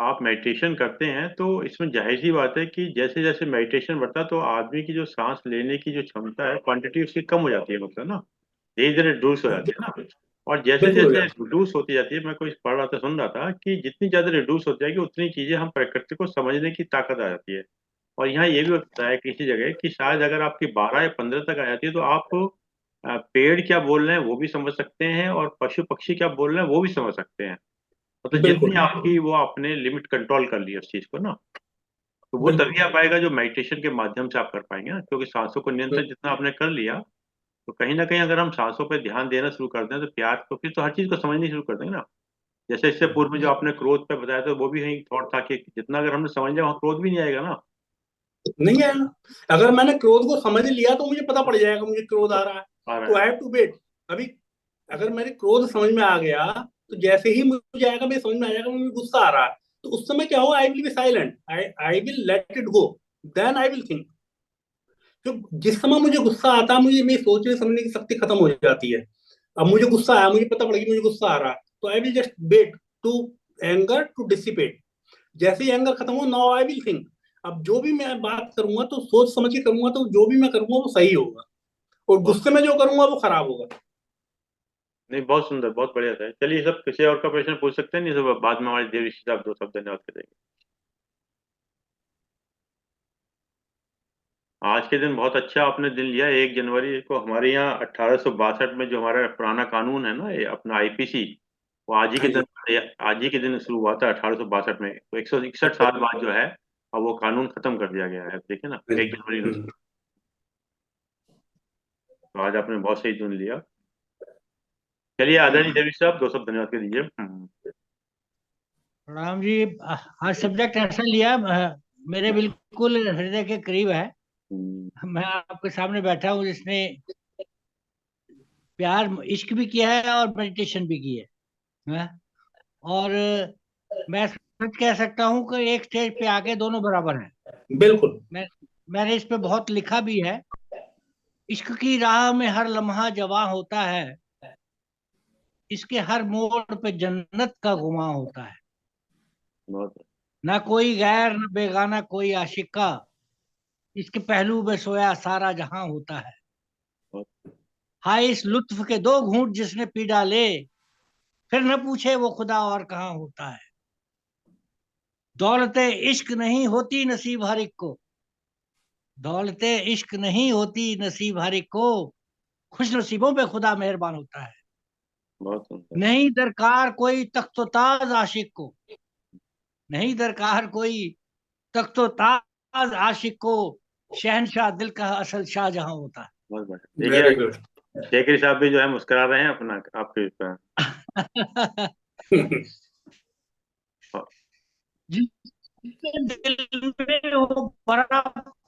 आप मेडिटेशन करते हैं तो इसमें जाहिर सी बात है कि जैसे जैसे मेडिटेशन बढ़ता तो आदमी की जो सांस लेने की जो क्षमता है क्वांटिटी उसकी कम हो जाती है, मतलब ना धीरे धीरे रिड्यूस हो जाती है ना। और जैसे बिल्कुल हो जैसे जाता रिड्यूस होती जाती है, मैं कोई पढ़ रहा था, सुन रहा था कि जितनी ज्यादा रिड्यूस होती जाएगी उतनी चीजें हम प्रकृति को समझने की ताकत आ जाती है। और यहाँ ये भी होता है किसी जगह कि शायद अगर आपकी 12 या 15 तक आ जाती है तो आप पेड़ क्या बोल रहे हैं वो भी समझ सकते हैं और पशु पक्षी क्या बोल रहे हैं वो भी समझ सकते हैं। है। मतलब जितनी बिल्कुल आपकी वो आपने लिमिट कंट्रोल कर ली उस चीज को ना, तो वो बिल्कुल। तभी आ पाएगा जो मेडिटेशन के माध्यम से आप कर पाएंगे ना, क्योंकि सांसों को नियंत्रण जितना आपने कर लिया तो कहीं ना कहीं अगर हम सांसों पर ध्यान देना शुरू कर दें तो प्यार तो फिर तो हर चीज को समझनी शुरू कर देंगे ना। जैसे इससे पूर्व में जो आपने क्रोध पे बताया था वो भी यही थॉट था कि जितना अगर हमने समझ लिया वहाँ क्रोध भी नहीं आएगा ना। नहीं आएगा। अगर मैंने क्रोध को समझ लिया तो मुझे पता पड़ जाएगा मुझे क्रोध आ रहा है, आ रहा तो है। I have to wait. अभी अगर मेरे क्रोध समझ में आ गया तो जैसे ही मुझे आएगा, मुझे समझ में आ जाएगा मुझे गुस्सा आ रहा है, तो उस समय क्या होगा, I will be silent, I will let it go, then I will think. तो जिस समय मुझे गुस्सा आता है, मुझे मेरी सोचने समझने की शक्ति खत्म हो जाती है। अब मुझे गुस्सा आया, मुझे पता पड़ गया मुझे गुस्सा आ रहा है, तो I will just wait to anger to dissipate. जैसे ही एंगर खत्म हो, नाउ आई विल थिंक। अब जो भी मैं बात करूंगा तो सोच समझ के करूंगा, तो जो भी मैं करूंगा वो सही होगा, और बहुत गुस्से में जो करूंगा वो खराब होगा। नहीं, बहुत सुंदर, बहुत बढ़िया था। चलिए सब किसी और का प्रश्न पूछ सकते हैं, नहीं सब बाद में हमारे देव ऋषि साहब दो शब्द धन्यवाद करेंगे। आज के दिन बहुत अच्छा आपने दिन लिया, 1 जनवरी को हमारे यहाँ 1862 में जो हमारा पुराना कानून है ना, ये अपना आईपीसी, वो आज ही के हाँ जी। दिन, आज ही के दिन शुरू हुआ था 1862 में। तो 161 साल बाद जो है अब वो कानून खत्म कर दिया गया है, देखिए ना, हाँ जी। 1 जनवरी को। तो आज आपने बहुत सही दिन लिया। चलिए आदरणीय देवी साहब दो शब्द धन्यवाद कर दीजिए। राम जी, आज सब्जेक्ट ऐसा लिया, मेरे बिल्कुल हृदय के करीब है। हम्म, मैं आपके सामने बैठा हूँ जिसने प्यार इश्क भी किया है और मेडिटेशन भी की है? और मैं सच कह सकता हूँ कि एक स्टेज पे आके दोनों बराबर हैं। बिल्कुल मैंने इस पे बहुत लिखा भी है। इश्क की राह में हर लम्हा जवां होता है, इसके हर मोड़ पे जन्नत का गुमां होता है। बहुत ना कोई गैर न बेगाना कोई आशिका, इसके पहलू में सोया सारा जहां होता है। बहुत हाय इस लुत्फ के दो घूंट जिसने पी डाले, फिर न पूछे वो खुदा और कहाँ होता है। दौलते इश्क नहीं होती नसीब हर एक को, दौलते इश्क नहीं होती नसीब हर एक को, खुश नसीबों पे खुदा मेहरबान होता है। बहुत सुंदर। नहीं दरकार कोई तख्तो ताज आशिक को, नहीं दरकार कोई तख्तो ताज आशिक को, शहनशाह दिल का असल शाह जहां होता बहुत बढ़िया, देखिए वेरी गुड। शेखरी साहब भी जो है मुस्कुरा रहे हैं अपना आपके ऊपर। है। जिसके दिल में हो बड़ा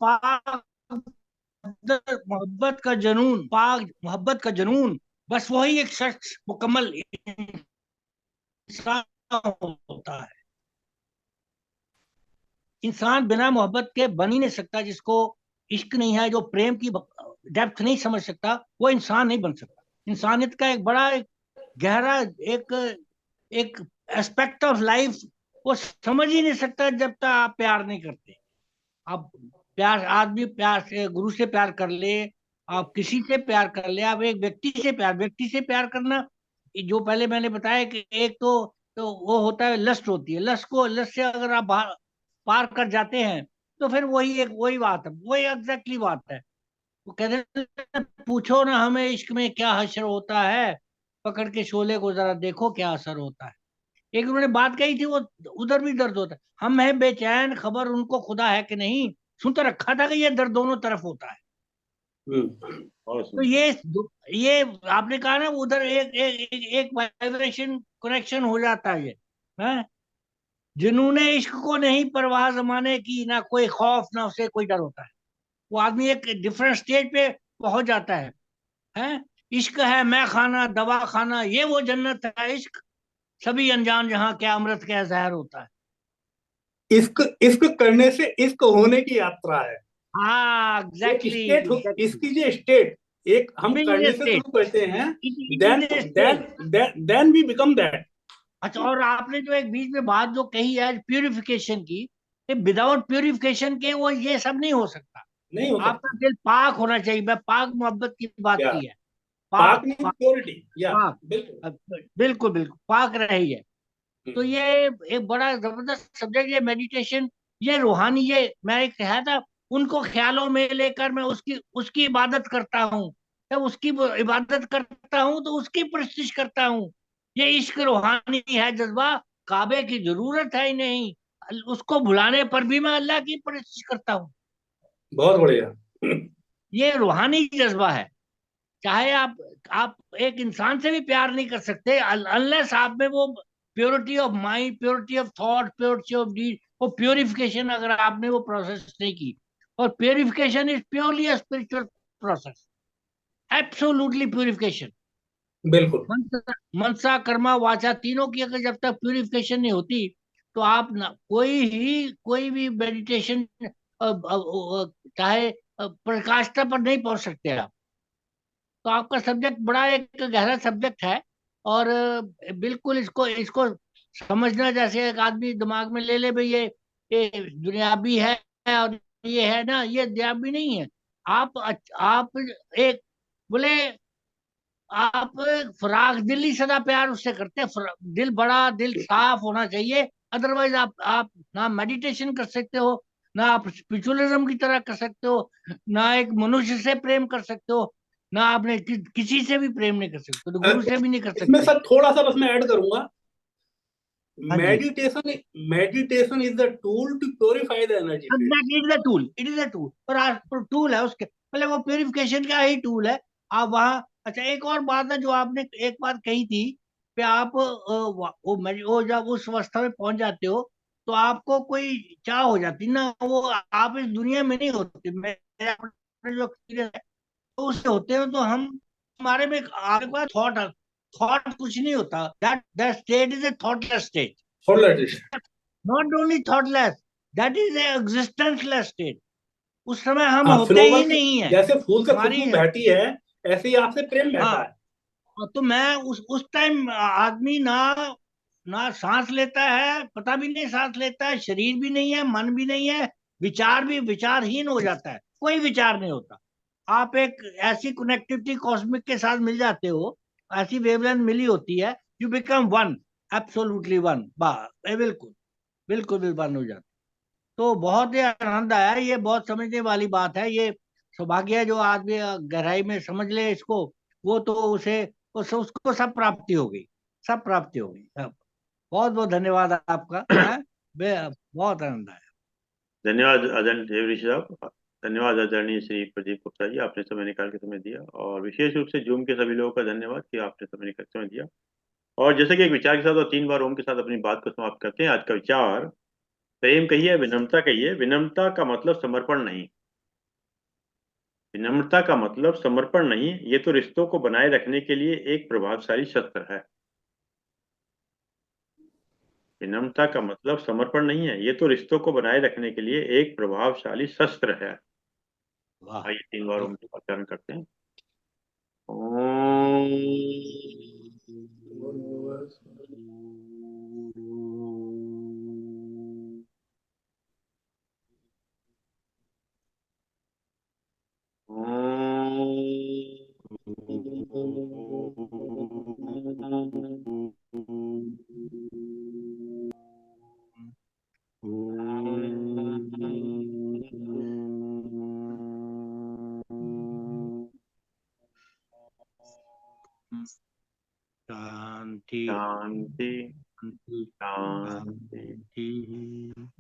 पाक मोहब्बत का जनून, पाक मोहब्बत का जनून, बस वही एक शख्स मुकम्मल इंसान होता है। इंसान बिना मोहब्बत के बन ही नहीं सकता। जिसको इश्क नहीं है, जो प्रेम की डेप्थ नहीं समझ सकता, वो इंसान नहीं बन सकता। इंसानियत का एक बड़ा एक गहरा एक एक एस्पेक्ट ऑफ लाइफ वो समझ ही नहीं सकता जब तक आप प्यार नहीं करते। आप प्यार, आदमी प्यार से, गुरु से प्यार कर ले, आप किसी से प्यार कर ले, आप एक व्यक्ति से प्यार करना, जो पहले मैंने बताया कि एक तो वो होता है, लस्ट होती है। लस्ट से अगर आप पार कर जाते हैं तो फिर वही बात है, वही एग्जैक्टली बात है। वो कहते हैं, पूछो ना हमें इश्क में क्या हश्र होता है, पकड़ के शोले को जरा देखो क्या असर होता है। एक उन्होंने बात कही थी, वो उधर भी दर्द होता है। हम हैं बेचैन, खबर उनको खुदा है कि नहीं, सुन तो रखा था कि ये दर्द दोनों तरफ होता है। और तो ये आपने कहा ना, उधर एक वाइब्रेशन कनेक्शन हो जाता है। ये है जिन्होंने इश्क को नहीं परवाह जमाने की, ना कोई खौफ ना उसे कोई डर होता है, वो आदमी एक डिफरेंट स्टेज पे पहुंच जाता है। इश्क है मैं खाना दवा खाना, ये वो जन्नत है इश्क, सभी अनजान जहां क्या अमृत क्या जहर होता है। इश्क इश्क करने से इश्क होने की यात्रा है। हाँ एक एग्जैक्टली स्टेट, एग्जैक्टली। इसकी जो स्टेट, एक हम इट इज करने ए से स्टेट, शुरू करते हैं, it then is a then state. Then we become that. अच्छा, और आपने जो एक बीच में बात जो कही है प्यूरिफिकेशन की, विदाउट प्यूरिफिकेशन के वो ये सब नहीं हो सकता। नहीं हो आपका सकता। दिल पाक होना चाहिए, मैं पाक मोहब्बत की बात क्या? की है। पाक पाक नहीं, पाक प्योरिटी, या पाक। बिल्कुल। बिल्कुल बिल्कुल पाक रही है। तो हम्म, ये एक बड़ा जबरदस्त सब्जेक्ट, ये मेडिटेशन, ये रूहानी, ये मैं एक कहा था, उनको ख्यालों में लेकर मैं उसकी उसकी इबादत करता हूँ। जब उसकी वो इबादत करता हूँ तो उसकी परस्तिश करता हूँ। ये इश्क रूहानी है जज्बा, काबे की जरूरत है ही नहीं, उसको भुलाने पर भी मैं अल्लाह की परस्तिश करता हूँ। बहुत बढ़िया। ये रूहानी जज्बा है। चाहे आप एक इंसान से भी प्यार नहीं कर सकते अनलेस आप में वो purity of mind, purity of thought, purity of deed, वो प्योरिफिकेशन अगर आपने वो प्रोसेस नहीं की। और purification is purely a spiritual process, absolutely purification. बिल्कुल। मनसा कर्मा वाचा तीनों की अगर जब तक प्योरिफिकेशन नहीं होती, तो आप ना कोई भी मेडिटेशन चाहे प्रकाष्ठा पर नहीं पहुंच सकते आप। तो आपका सब्जेक्ट बड़ा एक गहरा सब्जेक्ट है। और बिल्कुल इसको इसको समझना, जैसे एक आदमी दिमाग में ले ले भाई ये दुनियावी है और ये है ना, ये दुनियावी नहीं है। आप एक बोले, आप फराग दिली सदा प्यार उससे करते हैं। दिल बड़ा, दिल साफ होना चाहिए। अदरवाइज आप ना मेडिटेशन कर सकते हो, ना आप स्पिरिचुअलिज्म की तरह कर सकते हो, ना एक मनुष्य से प्रेम कर सकते हो, ना आपने किसी से भी प्रेम नहीं कर सकते, तो अ, गुरु से भी नहीं कर इसमें सकते। सर थोड़ा सा बस मैं ऐड करूंगा। हाँ जी, meditation is the tool to purify the energy field. Exactly it is a tool, it is a tool. और आज टूल है उसके, मतलब वो प्योरिफिकेशन का ही टूल है। आप वहाँ, अच्छा एक और बात है जो आपने एक बार कही थी कि आप वो जब उस अवस्था में पहुंच जाते हो तो आपको कोई चाह हो जाती ना, वो आप इस दुनिया में नहीं होते। मेरा अपना जो एक्सपीरियंस है, तो उससे होते हो तो हम, हमारे में आपके पास थॉट कुछ नहीं होता। That state is a thoughtless state. Thought. Not only thoughtless, that is a existenceless state. उस समय हम हाँ, होते फ्लोवर ही से, नहीं है। जैसे फूल से हमारी, खुशबू बहती है, ऐसे ही आपसे प्रेम बहता हाँ, है। तो मैं उस टाइम आदमी ना ना सांस लेता है, पता भी नहीं सांस लेता है, शरीर भी नहीं है, मन भी नहीं है, विचार भी विचारहीन हो जाता है, कोई विचार नहीं होता। आप एक ऐसी कनेक्टिविटी कॉस्मिक के साथ मिल जाते हो, ऐसी वेवलेंथ मिली होती है, you become one, absolutely one, बिल्कुल बिल्कुल भी वन हो जाता। तो बहुत ही आनंद आया, ये बहुत समझने वाली बात है। ये सौभाग्य है जो आदमी गहराई में समझ ले इसको, वो तो उसको सब प्राप्ति हो गई, सब प्राप्ति हो गई। बहुत बहुत धन्यवाद आपका है। बहुत आनंद आया। धन्यवाद आदरणीय देव ऋषि साहब। धन्यवाद आदरणीय श्री प्रदीप गुप्ता जी, आपने समय निकाल के समय दिया। और विशेष रूप से जूम के सभी लोगों का धन्यवाद कि आपने समय निकाल के समय दिया। और जैसे कि एक विचार के साथ और 3 बार ओम के साथ अपनी बात को समाप्त करते हैं। आज का विचार, प्रेम कहिए विनम्रता कहिए, विनम्रता का मतलब समर्पण नहीं। विनम्रता का मतलब समर्पण नहीं, ये तो रिश्तों को बनाए रखने के लिए एक प्रभावशाली शस्त्र है। विनम्रता का मतलब समर्पण नहीं है, ये तो रिश्तों को बनाए रखने के लिए एक प्रभावशाली शस्त्र है। वाह। आइए 3 बार ओम का उच्चारण करते हैं। ओम। शांति शांति शांति शांति शांति।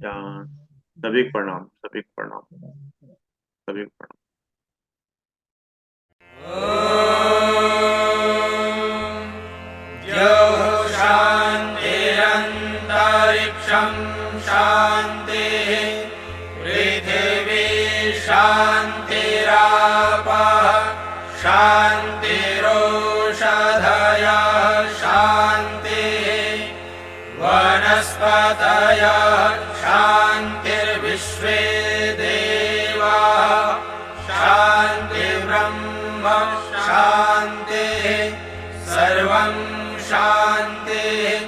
शांति। सभी को प्रणाम, सभी को प्रणाम, सभी को प्रणाम। शान्तिरापः शान्तिरोषधयः शान्तिः वनस्पतयः शान्तिर्विश्वे देवाः शान्तिर्ब्रह्म शान्तिः सर्वं शान्तिः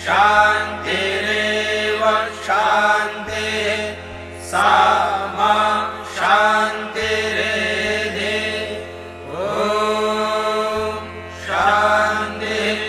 शान्तिरेव शान्तिः सा मा शान्तिरेधि ॐ शान्तिः